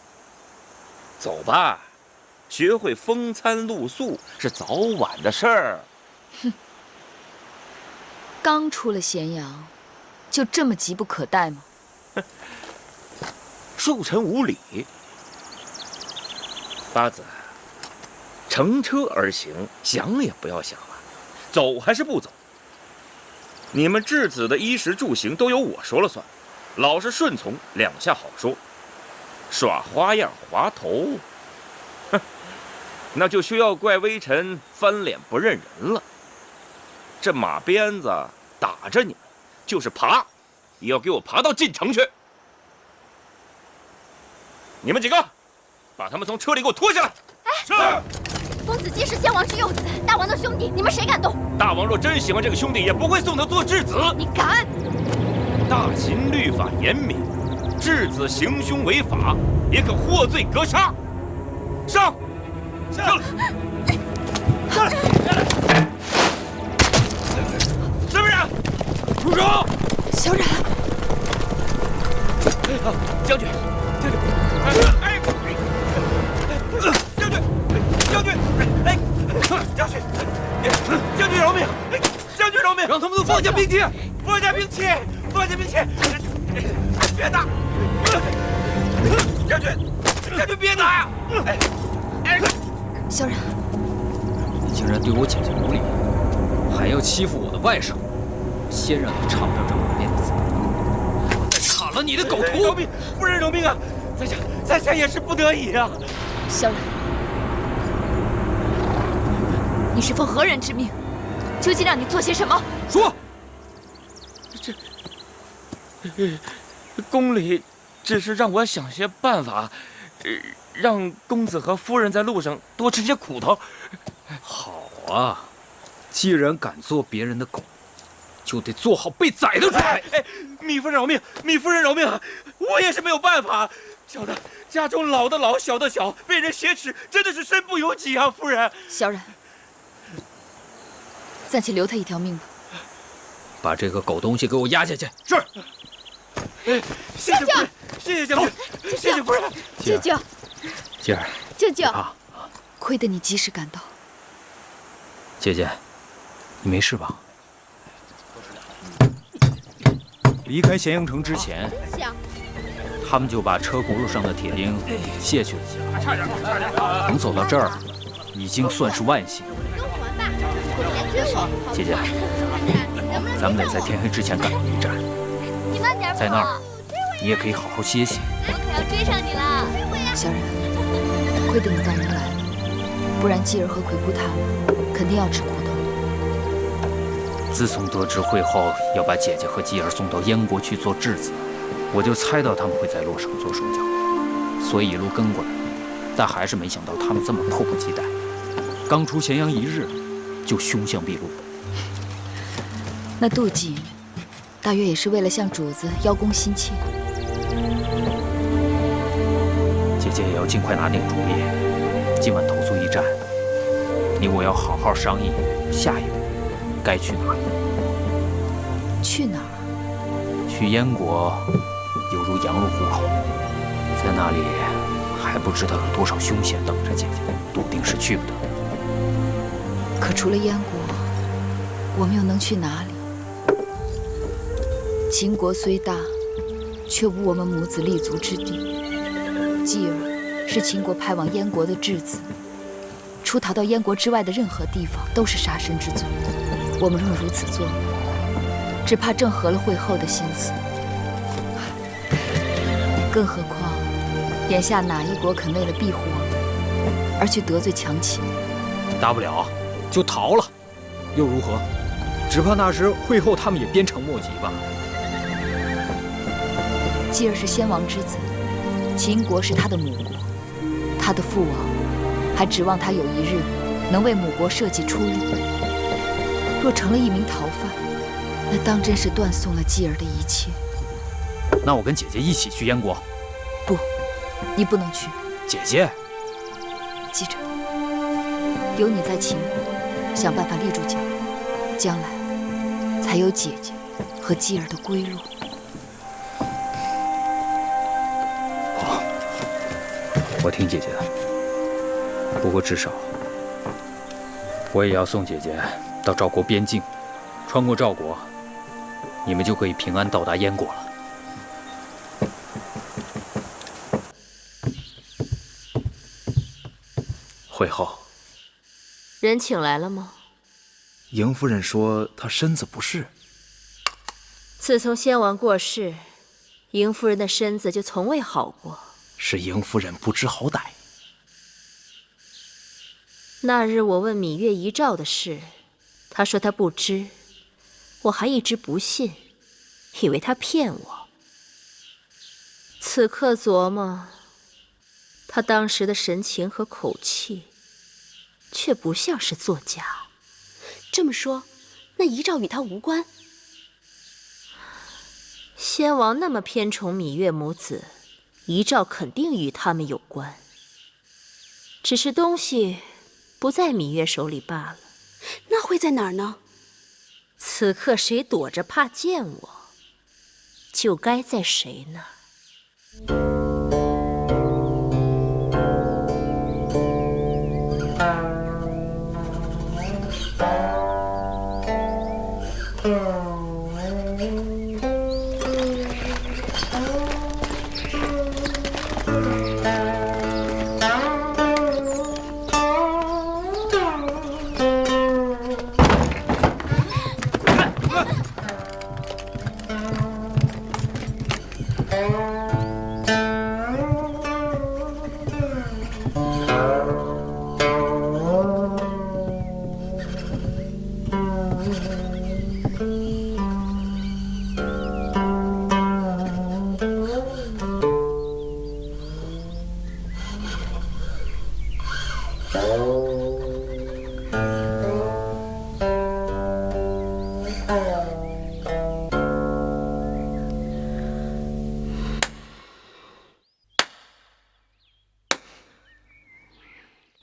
走吧，学会风餐露宿是早晚的事儿。哼，刚出了咸阳，就这么急不可待吗？恕臣无礼。八子，乘车而行，想也不要想了，走还是不走？你们质子的衣食住行都由我说了算，老实顺从，两下好说。耍花样滑头，哼，那就需要怪微臣翻脸不认人了。这马鞭子打着你们，就是爬，也要给我爬到进城去。你们几个，把他们从车里给我拖下来！是。公子既是先王之幼子，大王的兄弟，你们谁敢动？大王若真喜欢这个兄弟，也不会送他做质子。你敢？大秦律法严明，质子行凶违法，也可获罪格杀。上！下来！下来！什么人？住手！小冉，将军，将军，哎，将军，将军，哎，将军，将军饶命！将军饶命！让他们都放下兵器！放下兵器！放下兵器！别打！将军，将军别打！哎，小冉，你竟然对我姐姐无礼，还要欺负我的外甥！先让你尝尝这把面子，我再砍了你的狗头！饶命！夫人饶命啊！在下也是不得已啊！小冉，你是奉何人之命？究竟让你做些什么？说。宫里只是让我想些办法，让公子和夫人在路上多吃些苦头。好啊，既然敢做别人的狗，就得做好被宰的准备。哎，米夫人饶命！米夫人饶命啊！我也是没有办法。小的家中老的老，小的小，被人挟持，真的是身不由己啊！夫人，小冉，暂且留他一条命吧。把这个狗东西给我压下去。是。谢谢夫人，谢谢将军，谢谢夫人。舅舅，姐儿，舅舅啊，亏得你及时赶到。姐姐，你没事吧？离开咸阳城之前，他们就把车轱辘上的铁钉卸去了些。能走到这儿，已经算是万幸。姐姐，咱们得在天黑之前赶到驿站。你慢点，在那儿，你也可以好好歇歇。我可要追上你了，小冉，亏得你大人来了，不然继儿和魁姑他们肯定要吃苦头。自从得知会后要把姐姐和继儿送到燕国去做质子，我就猜到他们会在洛城做手脚，所以一路跟过来。但还是没想到他们这么迫不及待，刚出咸阳1日就凶相毕露。那妒忌，大约也是为了向主子邀功心切。姐姐也要尽快拿定主意，今晚投宿驿站，你我要好好商议下一步该去哪里。去哪儿？去燕国，犹如羊入虎口，在那里还不知道有多少凶险等着姐姐，笃定是去不得。可除了燕国，我们又能去哪里？秦国虽大，却无我们母子立足之地。继儿是秦国派往燕国的质子，出逃到燕国之外的任何地方都是杀身之罪。我们若如此做，只怕正合了会后的心思。更何况，眼下哪一国肯为了庇护我们而去得罪强秦？大不了就逃了，又如何？只怕那时会后他们也鞭长莫及吧。继儿是先王之子，秦国是他的母国，他的父王还指望他有一日能为母国社稷出力。若成了一名逃犯，那当真是断送了继儿的一切。那我跟姐姐一起去燕国。不，你不能去。姐姐，记着，有你在秦国，想办法立住脚，将来才有姐姐和继儿的归路。好，我听姐姐的。不过至少，我也要送姐姐到赵国边境，穿过赵国，你们就可以平安到达燕国了。会后，人请来了吗？迎夫人说她身子不适。自从先王过世，迎夫人的身子就从未好过。是迎夫人不知好歹。那日我问芈月遗诏的事，她说她不知，我还一直不信，以为她骗我。此刻琢磨，她当时的神情和口气，却不像是作假。这么说，那遗诏与她无关？先王那么偏宠芈月母子，遗诏肯定与他们有关，只是东西不在芈月手里罢了。那会在哪儿呢？此刻谁躲着怕见我，就该在谁那儿。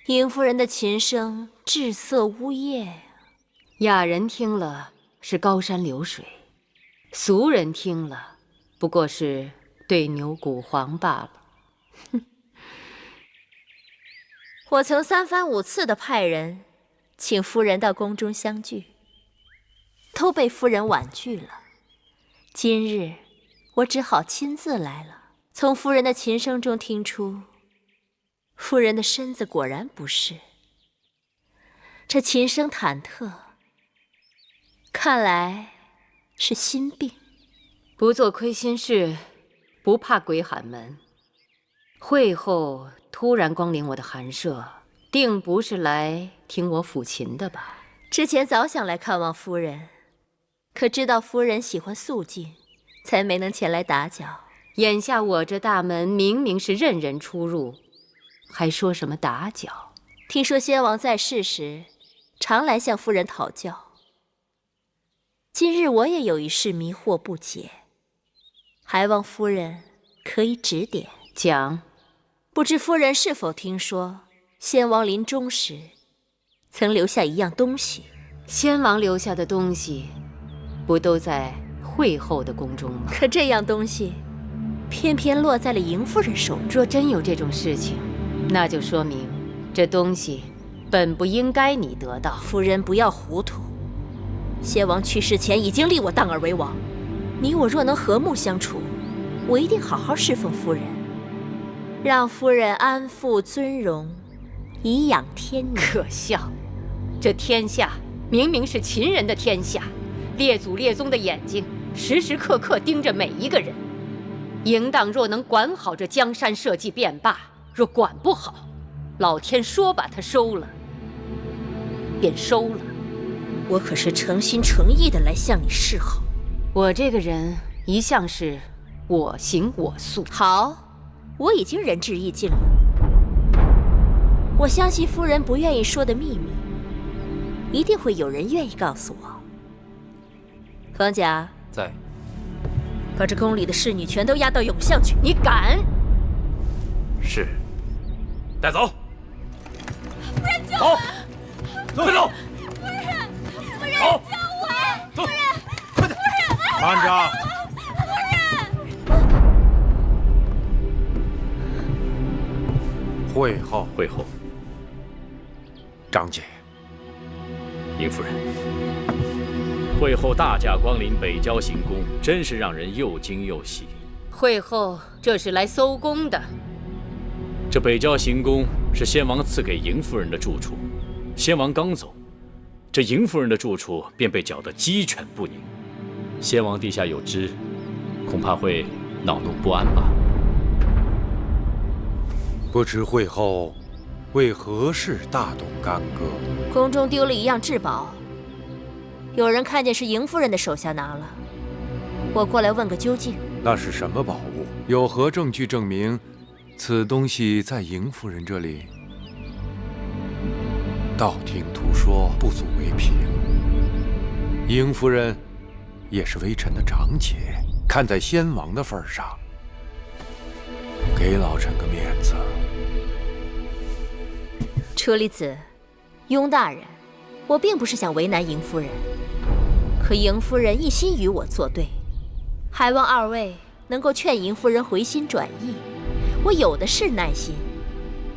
迎夫人的琴声至色呜咽，雅人听了是高山流水，俗人听了不过是对牛鼓簧罢了。我曾3番5次的派人请夫人到宫中相聚，都被夫人婉拒了。今日我只好亲自来了，从夫人的琴声中听出，夫人的身子果然不适。这琴声忐忑，看来是心病。不做亏心事，不怕鬼喊门。会后突然光临我的寒舍，定不是来听我抚琴的吧？之前早想来看望夫人，可知道夫人喜欢肃静，才没能前来打搅。眼下我这大门明明是任人出入，还说什么打搅？听说先王在世时，常来向夫人讨教。今日我也有一事迷惑不解，还望夫人可以指点。讲。不知夫人是否听说，先王临终时，曾留下一样东西？先王留下的东西，不都在惠后的宫中吗？可这样东西，偏偏落在了迎夫人手中。若真有这种事情，那就说明这东西本不应该你得到。夫人不要糊涂，先王去世前已经立我当儿为王，你我若能和睦相处，我一定好好侍奉夫人，让夫人安富尊荣，颐养天年。可笑，这天下明明是秦人的天下，列祖列宗的眼睛时时刻刻盯着每一个人。嬴荡若能管好这江山社稷便罢，若管不好，老天说把他收了，便收了。我可是诚心诚意的来向你示好。我这个人一向是我行我素。好，我已经仁至义尽了。我相信夫人不愿意说的秘密，一定会有人愿意告诉我。方甲在，把这宫里的侍女全都押到永巷去。你敢？是。带走。夫人救我！走，快走！夫人，夫人走，救我！走，夫人，慢着！惠后，惠后，张姐，嬴夫人，惠后大驾光临北郊行宫，真是让人又惊又喜。惠后这是来搜宫的。这北郊行宫是先王赐给嬴夫人的住处，先王刚走，这嬴夫人的住处便被搅得鸡犬不宁。先王地下有知，恐怕会恼怒不安吧。不知惠后为何事大动干戈？宫中丢了一样至宝，有人看见是嬴夫人的手下拿了，我过来问个究竟。那是什么宝物？有何证据证明此东西在嬴夫人这里？道听途说，不足为凭。嬴夫人也是微臣的长姐，看在先王的份上，给老臣个面子。车厘子，雍大人，我并不是想为难嬴夫人，可嬴夫人一心与我作对，还望二位能够劝嬴夫人回心转意。我有的是耐心，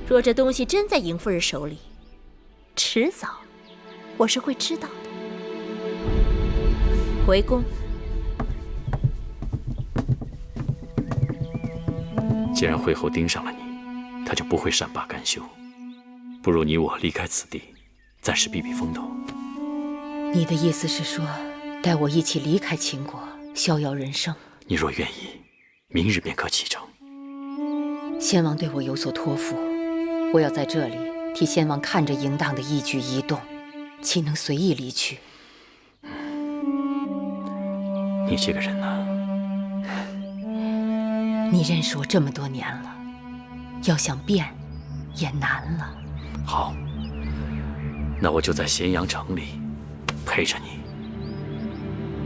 若这东西真在嬴夫人手里，迟早我是会知道的。回宫。既然惠后盯上了你，她就不会善罢甘休。不如你我离开此地，暂时避避风头。你的意思是说，带我一起离开秦国，逍遥人生？你若愿意，明日便可启程。先王对我有所托付，我要在这里替先王看着嬴荡的一举一动，岂能随意离去？你这个人呢？你认识我这么多年了，要想变也难了。好，那我就在咸阳城里陪着你。